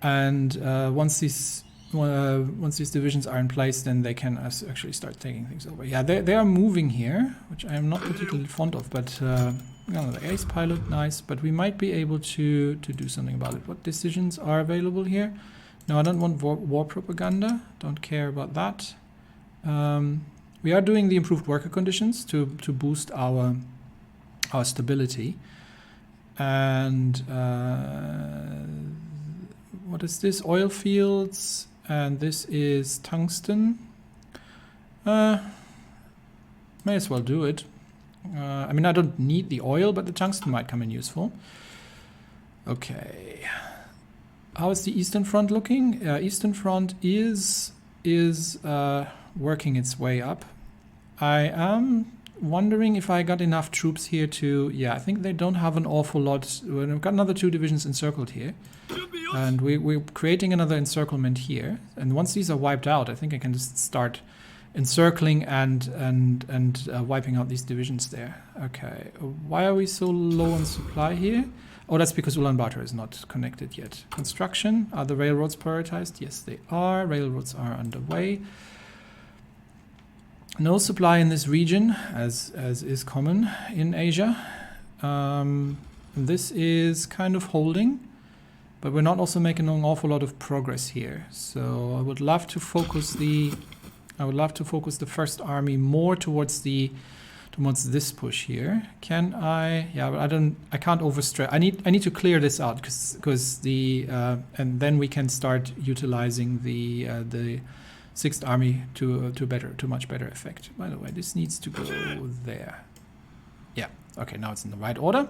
And once these divisions are in place, then they can actually start taking things over. Yeah, they are moving here, which I am not particularly fond of, but the ace pilot, nice. But we might be able to do something about it. What decisions are available here? No, I don't want war propaganda. Don't care about that. We are doing the improved worker conditions to boost our stability. And what is this? Oil fields, and this is tungsten. May as well do it. I mean, I don't need the oil, but the tungsten might come in useful. Okay. How is the Eastern Front looking? Eastern Front is working its way up. I am wondering if I got enough troops here to... Yeah, I think they don't have an awful lot. We've got another 2 divisions encircled here. And we're creating another encirclement here. And once these are wiped out, I think I can just start encircling and wiping out these divisions there. Okay, why are we so low on supply here? Oh, that's because Ulaanbaatar is not connected yet. Construction, are the railroads prioritized? Yes, they are. Railroads are underway. No supply in this region, as is common in Asia. This is kind of holding, but we're not also making an awful lot of progress here. So I would love to focus the First Army more towards this push here. Can I? Yeah, but I can't overstress. I need to clear this out because and then we can start utilizing the 6th Army to much better effect. By the way, this needs to go there. Yeah. Okay. Now it's in the right order.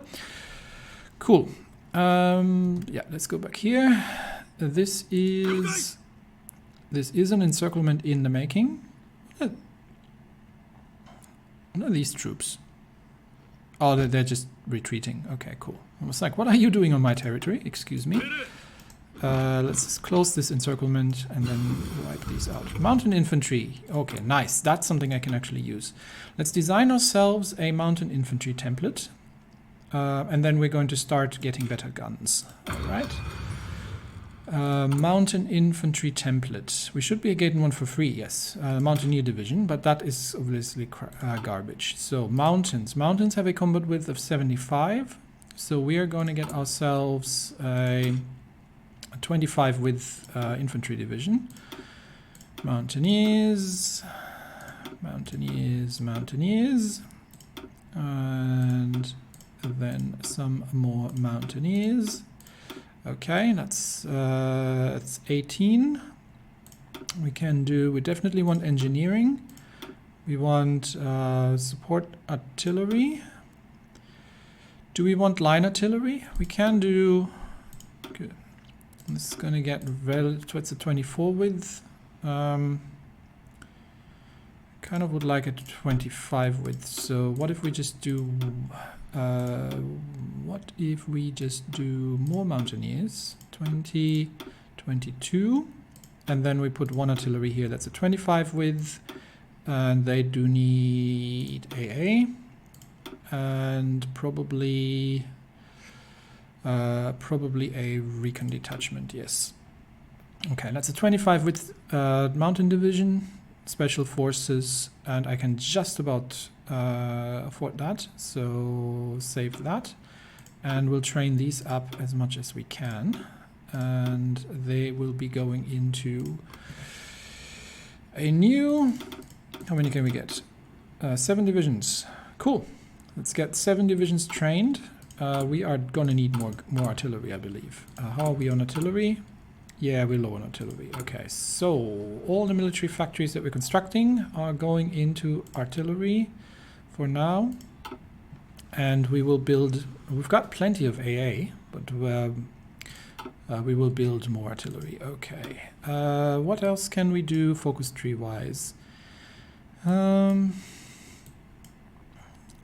Cool. Yeah. Let's go back here. This is an encirclement in the making. What are these troops? Oh, they're just retreating. Okay. Cool. I was like, what are you doing on my territory? Excuse me. Let's just close this encirclement and then wipe these out. Mountain infantry. Okay, nice. That's something I can actually use. Let's design ourselves a mountain infantry template. And then we're going to start getting better guns. All right. Mountain infantry template. We should be getting one for free, yes. Mountaineer division, but that is obviously garbage. So mountains. Mountains have a combat width of 75. So we are going to get ourselves a 25 width infantry division. Mountaineers, and then some more mountaineers. Okay, that's 18. We definitely want engineering. We want support artillery. Do we want line artillery? We can do. Good. This is going to get towards the 24 width. Kind of would like a 25 width. So what if we just do What if we just do more mountaineers? 20, 22. And then we put one artillery here. That's a 25 width. And they do need AA. And probably a recon detachment, yes. Okay, that's a 25 width mountain division, special forces, and I can just about afford that, so save that. And we'll train these up as much as we can. And they will be going into a new... How many can we get? 7 divisions. Cool. Let's get 7 divisions trained. We are gonna need more artillery, I believe. How are we on artillery? Yeah, we're low on artillery. Okay, so all the military factories that we're constructing are going into artillery for now. And we will build... We've got plenty of AA, but we will build more artillery. Okay. What else can we do focus tree-wise?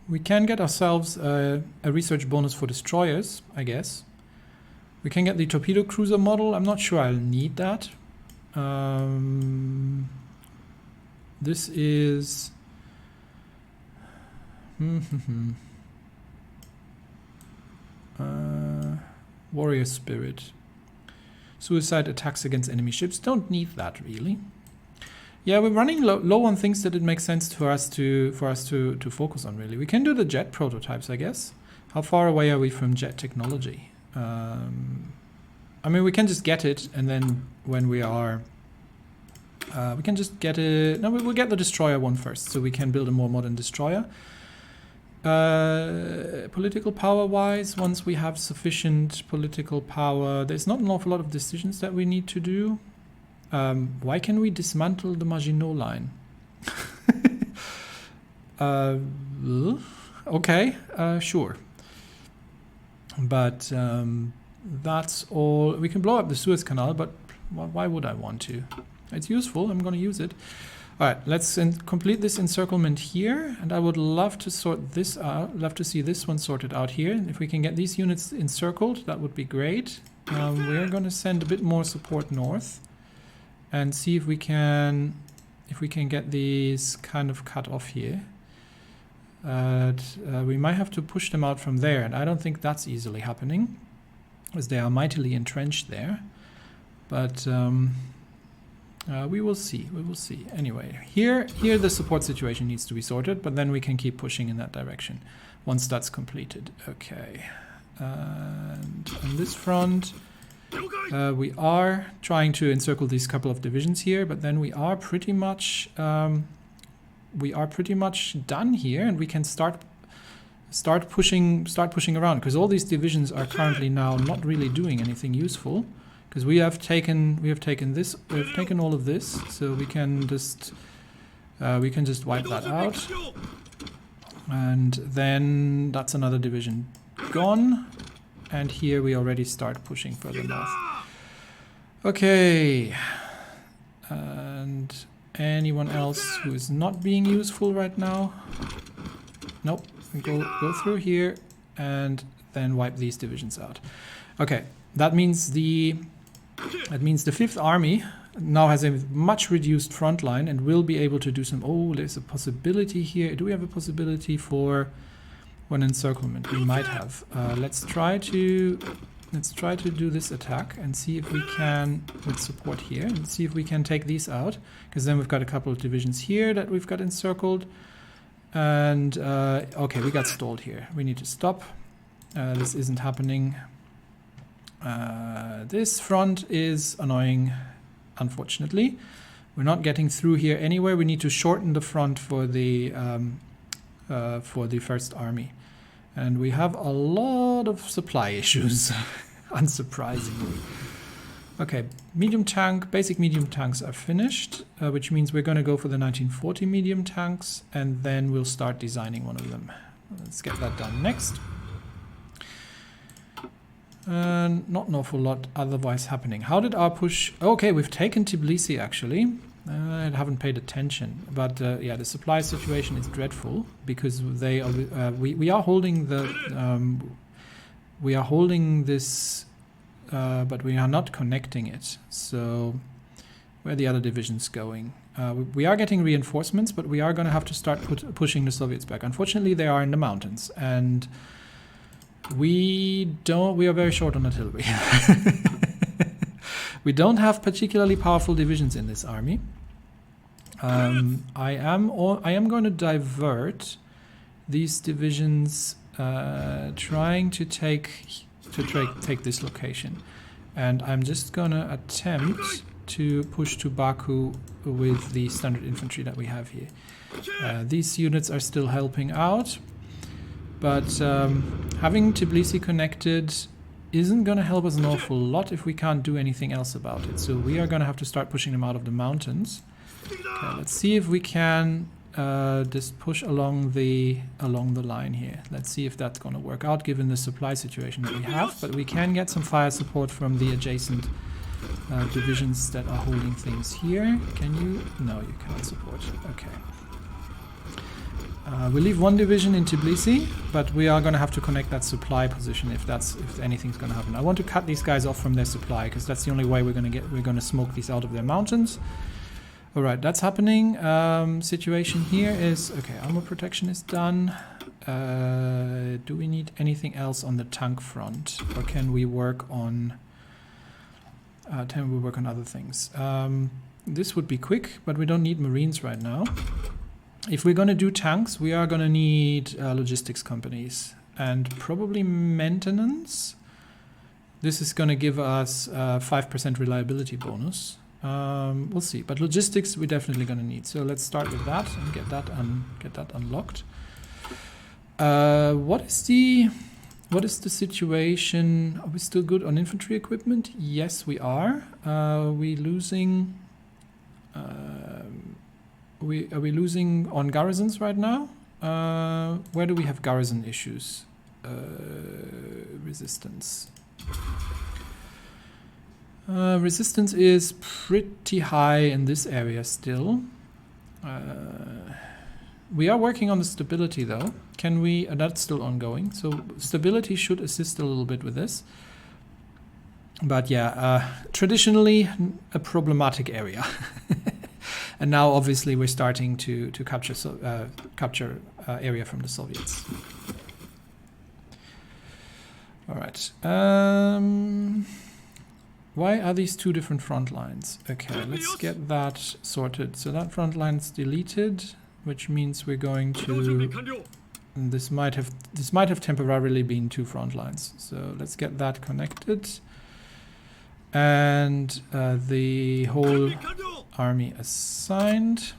We can get ourselves a research bonus for destroyers, I guess. We can get the torpedo cruiser model. I'm not sure I'll need that. This is... warrior spirit. Suicide attacks against enemy ships. Don't need that, really. Yeah, we're running low on things that it makes sense for us to focus on, really. We can do the jet prototypes, I guess. How far away are we from jet technology? I mean, we can just get it, and then when we are... we can just get it... No, we'll get the destroyer one first, so we can build a more modern destroyer. Political power-wise, once we have sufficient political power, there's not an awful lot of decisions that we need to do. Why can we dismantle the Maginot Line? Okay, sure. But that's all. We can blow up the Suez Canal, but why would I want to? It's useful. I'm going to use it. All right, let's complete this encirclement here. And I would love to sort this out. Love to see this one sorted out here. And if we can get these units encircled, that would be great. We're going to send a bit more support north. And see if we can get these kind of cut off here. We might have to push them out from there, and I don't think that's easily happening, as they are mightily entrenched there. But we will see. We will see. Anyway, here the support situation needs to be sorted, but then we can keep pushing in that direction once that's completed. Okay, and on this front. We are trying to encircle these couple of divisions here, but then we are pretty much done here, and we can start pushing around, because all these divisions are currently now not really doing anything useful, because we have taken all of this, so we can just wipe that out, and then that's another division gone. And here we already start pushing further north. Okay. And anyone else who is not being useful right now? Nope. Go through here and then wipe these divisions out. Okay. That means the 5th Army now has a much reduced front line and will be able to do some... Oh, there's a possibility here. Do we have a possibility for... One encirclement? We might have. Let's try to do this attack and see if we can, with support here, and see if we can take these out, because then we've got a couple of divisions here that we've got encircled. And okay, we got stalled here. We need to stop. This isn't happening. This front is annoying, unfortunately. We're not getting through here anywhere. We need to shorten the front for the 1st Army. And we have a lot of supply issues, unsurprisingly. Okay, basic medium tanks are finished, which means we're going to go for the 1940 medium tanks, and then we'll start designing one of them. Let's get that done next. Not an awful lot otherwise happening. How did our push... Okay, we've taken Tbilisi, actually. I haven't paid attention, but yeah, the supply situation is dreadful because they are, we are holding the we are holding this, but we are not connecting it. So where are the other divisions going? We are getting reinforcements, but we are going to have to start pushing the Soviets back. Unfortunately, they are in the mountains, and we are very short on artillery. We don't have particularly powerful divisions in this army. I am going to divert these divisions, trying to take this location, and I'm just going to attempt to push to Baku with the standard infantry that we have here. These units are still helping out, but having Tbilisi connected isn't going to help us an awful lot if we can't do anything else about it. So we are going to have to start pushing them out of the mountains. Okay, let's see if we can just push along the line here. Let's see if that's going to work out given the supply situation that we have. But we can get some fire support from the adjacent divisions that are holding things here. Can you? No, you cannot support. Okay. We leave one division in Tbilisi, but we are going to have to connect that supply position if anything's going to happen. I want to cut these guys off from their supply because that's the only way we're going to smoke these out of their mountains. All right, that's happening. Situation here is okay. Armor protection is done. Do we need anything else on the tank front, or can we work on? Other things? This would be quick, but we don't need Marines right now. If we're going to do tanks, we are going to need logistics companies and probably maintenance. This is going to give us 5% reliability bonus. We'll see, but logistics we're definitely going to need. So let's start with that and get that unlocked. What is the situation? Are we still good on infantry equipment? Yes, we are. Are we losing on garrisons right now? Where do we have garrison issues? Resistance. Resistance is pretty high in this area still. We are working on the stability though. Can we? That's still ongoing. So stability should assist a little bit with this. But yeah, traditionally a problematic area. And now obviously we're starting to capture area from the Soviets. All right. Why are these two different front lines? Okay, let's get that sorted. So that front line's deleted, which means we're going to. This might have temporarily been two front lines. So let's get that connected. And the whole army assigned,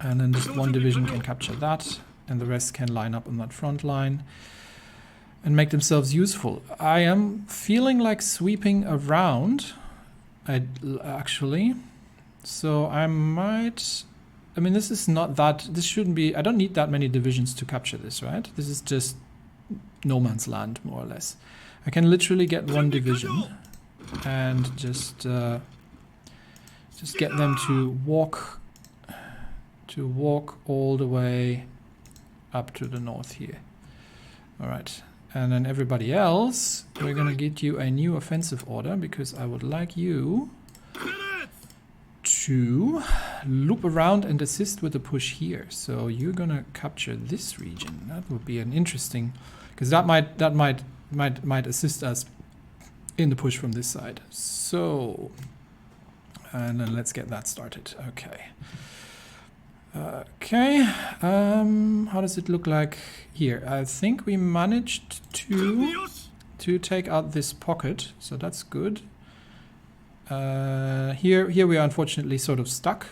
and then just one division can capture that, and the rest can line up on that front line and make themselves useful. I am feeling like sweeping around, actually, so I might. I mean, this is not that. This shouldn't be. I don't need that many divisions to capture this, right? This is just no man's land, more or less. I can literally get one division and just get them to walk all the way up to the north here. All right, and then everybody else, we're gonna get you a new offensive order because I would like you to loop around and assist with the push here. So you're gonna capture this region. That would be an interesting, because that might assist us in the push from this side. So, and then let's get that started. Okay. Okay. How does it look like here? I think we managed to take out this pocket, so that's good. Here we are unfortunately sort of stuck,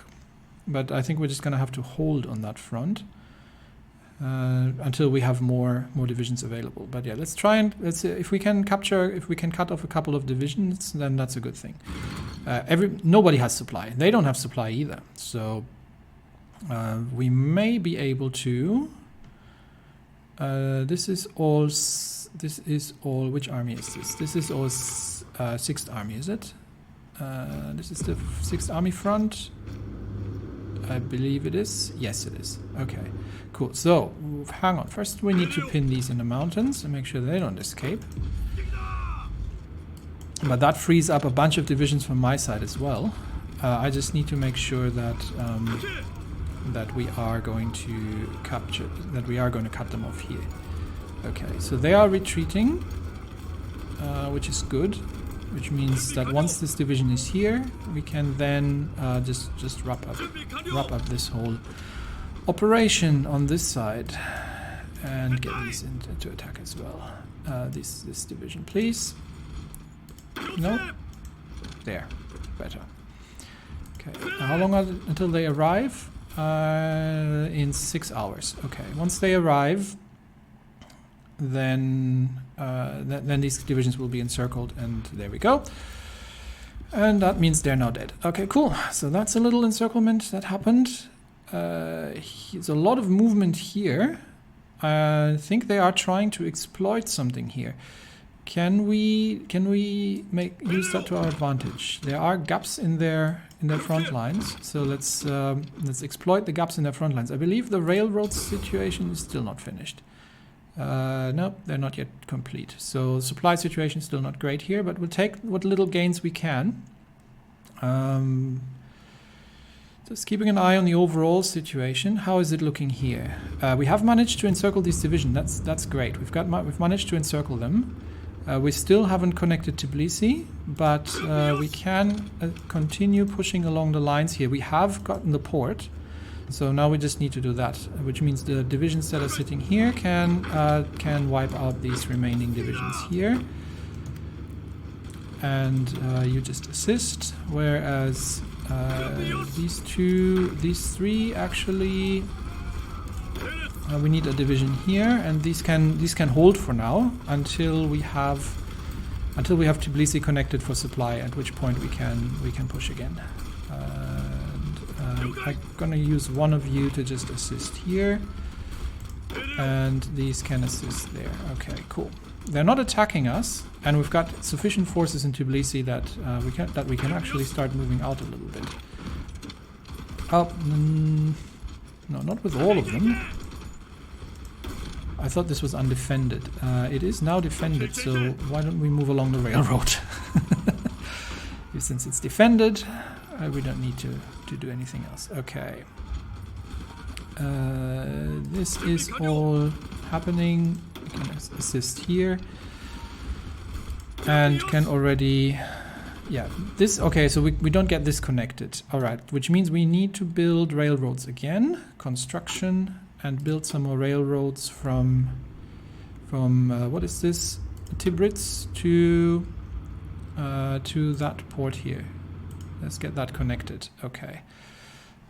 but I think we're just gonna have to hold on that front until we have more divisions available. But yeah, let's try and let's see if we can cut off a couple of divisions, then that's a good thing. Nobody has supply. They don't have supply either, so we may be able to. This is all. Which army is this? This is all 6th Army, is it? This is the 6th Army Front. I believe it is. Yes, it is. Okay, cool. So, hang on. First, we need to pin these in the mountains and make sure they don't escape. But that frees up a bunch of divisions from my side as well. I just need to make sure that that we are going to cut them off here. Okay, so they are retreating, which is good. Which means that once this division is here, we can then just wrap up this whole operation on this side and get these into attack as well. This division, please. No, there, better. Okay, how long until they arrive? In 6 hours. Okay, once they arrive, then these divisions will be encircled, and there we go. And that means they're now dead. Okay, cool. So that's a little encirclement that happened. There's a lot of movement here. I think they are trying to exploit something here. Can we use that to our advantage? There are gaps in their front lines, so let's exploit the gaps in their front lines. I believe the railroad situation is still not finished. Nope, they're not yet complete. So supply situation is still not great here, but we'll take what little gains we can. Just keeping an eye on the overall situation. How is it looking here? We have managed to encircle these divisions. That's great. We've managed to encircle them. We still haven't connected Tbilisi, but we can continue pushing along the lines here. We have gotten the port. So now we just need to do that, which means the divisions that are sitting here can wipe out these remaining divisions here. And you just assist, whereas these three actually, we need a division here, and these can hold for now until we have Tbilisi connected for supply, at which point we can push again. I'm gonna use one of you to just assist here, and these can assist there. Okay, cool. They're not attacking us, and we've got sufficient forces in Tbilisi that we can actually start moving out a little bit. Oh, no, not with all of them. I thought this was undefended. It is now defended, so why don't we move along the railroad? Since it's defended, we don't need to do anything else. Okay. This is all happening. We can assist here. And can already... Yeah, this... Okay, so we don't get this connected. Alright, which means we need to build railroads again. Construction. And build some more railroads from what is this? Tibritz to that port here. Let's get that connected. Okay.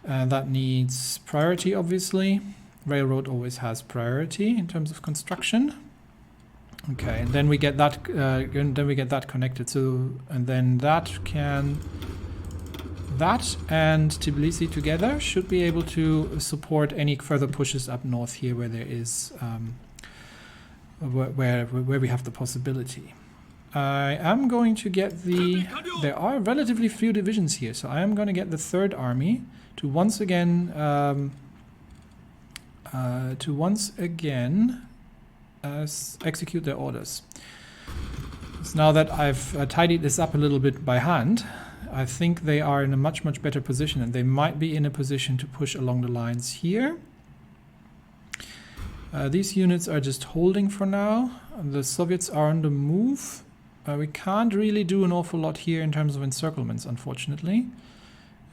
That needs priority, obviously. Railroad always has priority in terms of construction. Okay, and then we get that. Connected. So, and then that and Tbilisi together should be able to support any further pushes up north here, where there is where we have the possibility. I am going to get there are relatively few divisions here, so I am going to get the 3rd Army to once again execute their orders. So now that I've tidied this up a little bit by hand, I think they are in a much better position, and they might be in a position to push along the lines here. These units are just holding for now. The Soviets are on the move. We can't really do an awful lot here in terms of encirclements, unfortunately.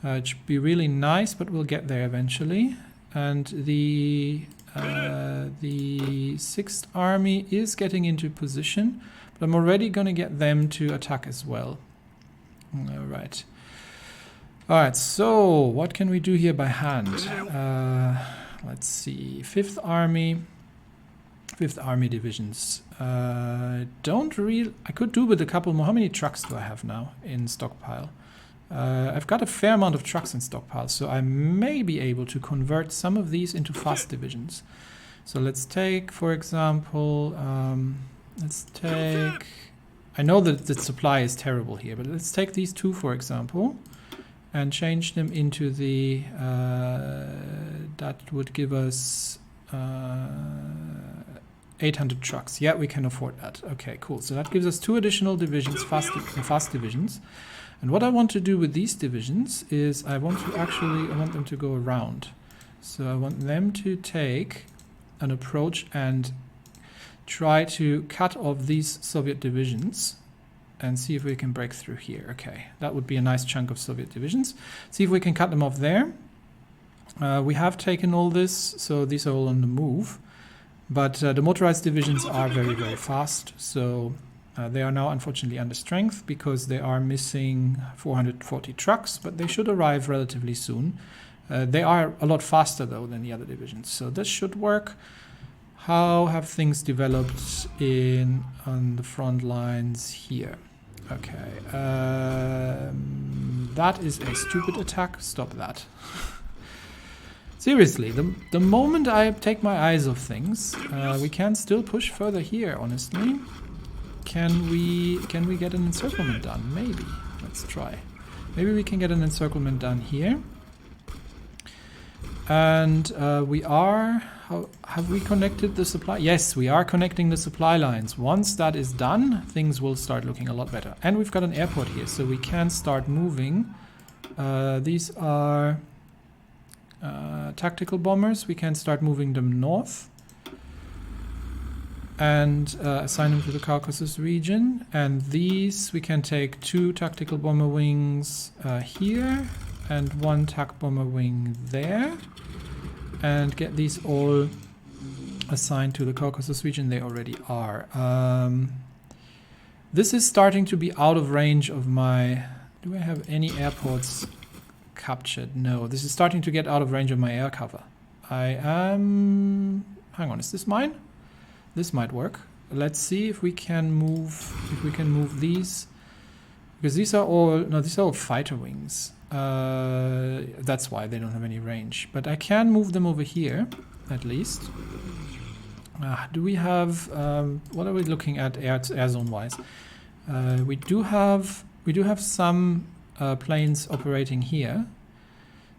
It should be really nice, but we'll get there eventually. And the 6th Army is getting into position, but I'm already going to get them to attack as well. Alright. Alright, so what can we do here by hand? Let's see. 5th Army divisions. I could do with a couple more. How many trucks do I have now in stockpile? I've got a fair amount of trucks in stockpile, so I may be able to convert some of these into fast divisions. So let's take, for example, I know that the supply is terrible here, but let's take these two, for example, and change them into the... that would give us 800 trucks. Yeah, we can afford that. Okay, cool. So that gives us 2 additional divisions, fast divisions. And what I want to do with these divisions is I want them to go around. So I want them to take an approach and try to cut off these Soviet divisions and see if we can break through here. Okay, that would be a nice chunk of Soviet divisions. See if we can cut them off there. We have taken all this, so these are all on the move. But the motorized divisions are very, very fast. So they are now unfortunately under strength because they are missing 440 trucks, but they should arrive relatively soon. They are a lot faster though than the other divisions, so this should work. How have things developed on the front lines here? Okay, that is a stupid attack. Stop that. Seriously, the moment I take my eyes off things, we can still push further here, honestly. Can we get an encirclement done? Maybe. Let's try. Maybe we can get an encirclement done here. And have we connected the supply? Yes, we are connecting the supply lines. Once that is done, things will start looking a lot better. And we've got an airport here, so we can start moving. These are tactical bombers. We can start moving them north and assign them to the Caucasus region. And these, we can take 2 tactical bomber wings here and 1 TAC bomber wing there, and get these all assigned to the Caucasus region. They already are. This is starting to be out of range of my... Do I have any airports captured? No, this is starting to get out of range of my air cover. I am... Hang on, is this mine? This might work. Let's see if we can move these, because these are all fighter wings. That's why they don't have any range. But I can move them over here, at least. Do we have... what are we looking at air zone wise? We do have some planes operating here.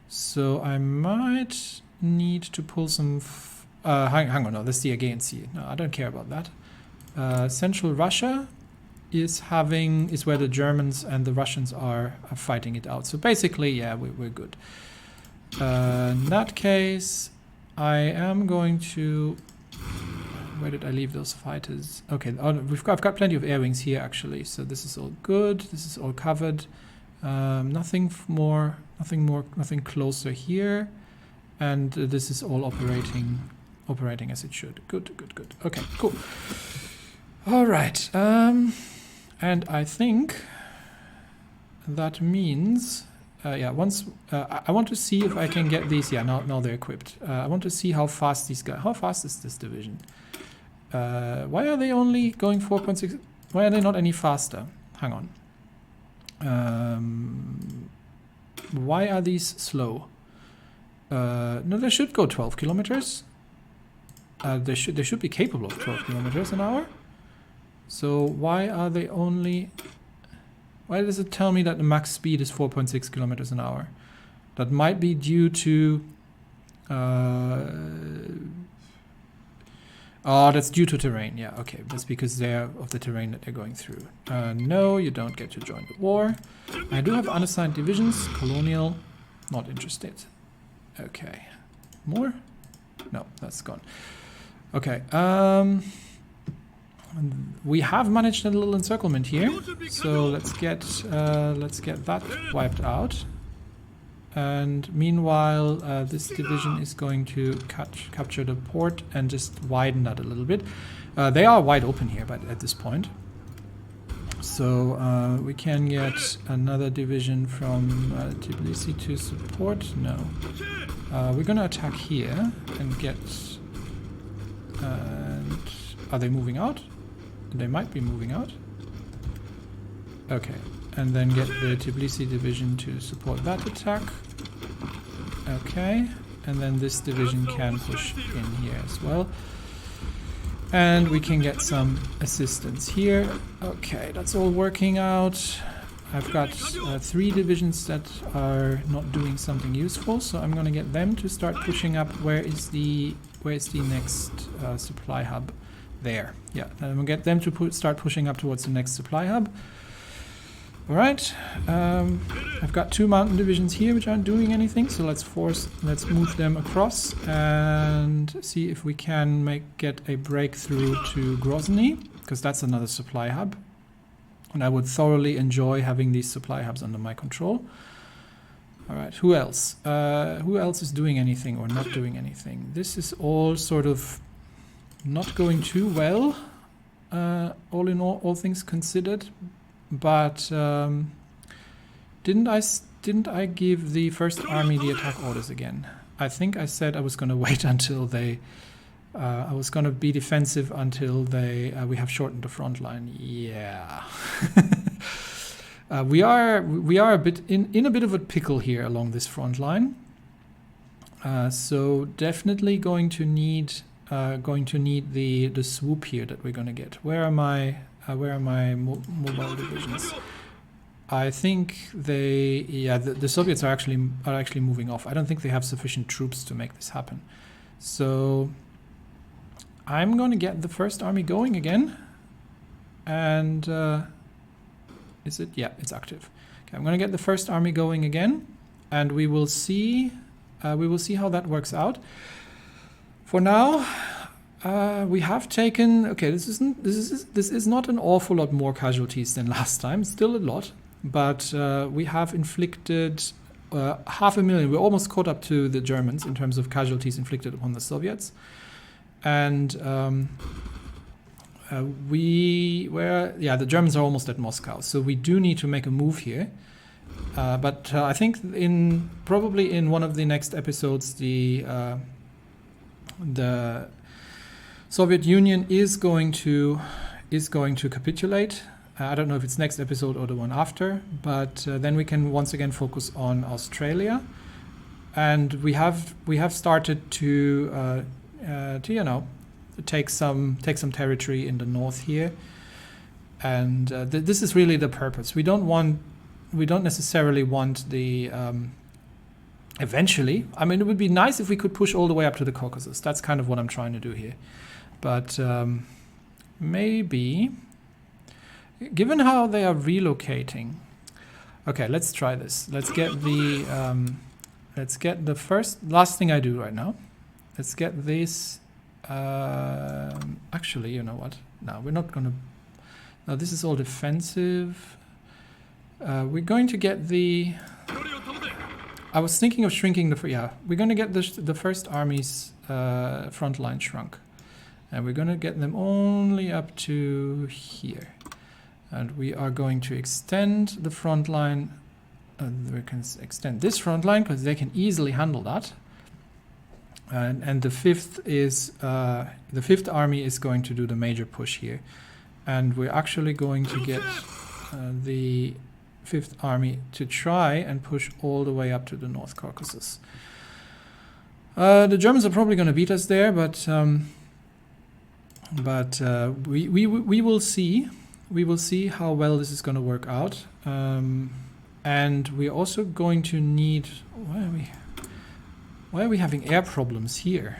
So I might need to pull some... hang on, no, that's the Aegean Sea. No, I don't care about that. Central Russia is where the Germans and the Russians are fighting it out. So basically, yeah, we're good. In that case, I am going to... Where did I leave those fighters? Okay, I've got plenty of air wings here actually, so this is all good. This is all covered. Nothing closer here, and this is all operating as it should. Good. Okay, cool. All right, and I think that means, yeah. Once I want to see if I can get these. Yeah, now they're equipped. I want to see how fast these guys. How fast is this division? Why are they only going 4.6? Why are they not any faster? Hang on. Why are these slow? No, they should go 12 kilometers. They should be capable of 12 kilometers an hour. So why are they only... Why does it tell me that the max speed is 4.6 kilometers an hour? That might be due to... Oh, that's due to terrain. Yeah, okay. That's because they're of the terrain that they're going through. No, you don't get to join the war. I do have unassigned divisions. Colonial, not interested. Okay. More? No, that's gone. Okay. We have managed a little encirclement here. So let's get that wiped out. And meanwhile, this division is going to capture the port and just widen that a little bit. They are wide open here, but at this point. So we can get another division from Tbilisi to support. No. We're going to attack here and get... are they moving out? They might be moving out. Okay. And then get the Tbilisi division to support that attack. Okay. And then this division can push in here as well. And we can get some assistance here. Okay, that's all working out. I've got 3 divisions that are not doing something useful, so I'm going to get them to start pushing up. Where is the next supply hub? There. Yeah, I'm going to get them to start pushing up towards the next supply hub. All right. I've got 2 mountain divisions here which aren't doing anything, so let's move them across and see if we can get a breakthrough to Grozny, because that's another supply hub. And I would thoroughly enjoy having these supply hubs under my control. All right, who else? Who else is doing anything or not doing anything? This is all sort of not going too well, all in all things considered. But didn't I give the First Army the attack orders again? I think I said I was going to wait until they. I was going to be defensive until we have shortened the front line. Yeah. We are a bit in a bit of a pickle here along this front line. So definitely going to need the swoop here that we're going to get. Where are my mobile divisions? I think the Soviets are actually moving off. I don't think they have sufficient troops to make this happen. So I'm going to get the First Army going again. And is it? Yeah, it's active. Okay, I'm going to get the First Army going again, and we will see how that works out. For now, we have taken. Okay, this is not an awful lot more casualties than last time. Still a lot, but we have inflicted 500,000. We're almost caught up to the Germans in terms of casualties inflicted upon the Soviets. And the Germans are almost at Moscow, so we do need to make a move here. But I think probably in one of the next episodes, the Soviet Union is going to capitulate. I don't know if it's next episode or the one after, but then we can once again focus on Australia, and we have started to take some territory in the north here, and this is really the purpose. We don't necessarily want the eventually. I mean, it would be nice if we could push all the way up to the Caucasus. That's kind of what I'm trying to do here, but maybe given how they are relocating. Okay, let's try this. Let's get the last thing I do right now. Let's get this. Actually, you know what? No, we're not going to. No, this is all defensive. We're going to get the. I was thinking of shrinking the. Yeah, we're going to get the First Army's front line shrunk, and we're going to get them only up to here, and we are going to extend the front line. We can extend this front line because they can easily handle that. And the fifth army is going to do the major push here, and we're actually going to get the Fifth Army to try and push all the way up to the North Caucasus. The Germans are probably going to beat us there, but we will see. We will see how well this is going to work out, and we're also going to need. Why are we having air problems here?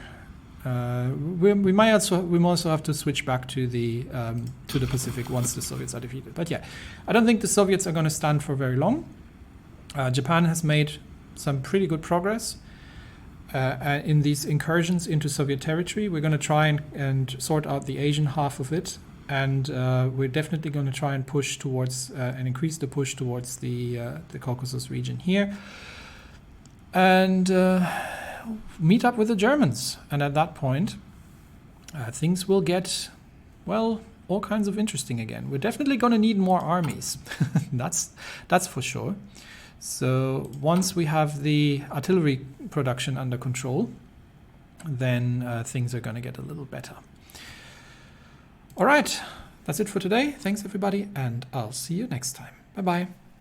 We might also have to switch back to the Pacific once the Soviets are defeated. But yeah, I don't think the Soviets are going to stand for very long. Japan has made some pretty good progress in these incursions into Soviet territory. We're going to try and sort out the Asian half of it, and we're definitely going to try and push towards and increase the push towards the Caucasus region here. And meet up with the Germans, and at that point things will get, well, all kinds of interesting again. We're definitely going to need more armies. that's for sure. So once we have the artillery production under control, then things are going to get a little better. All right, that's it for today. Thanks everybody, and I'll see you next time. Bye bye.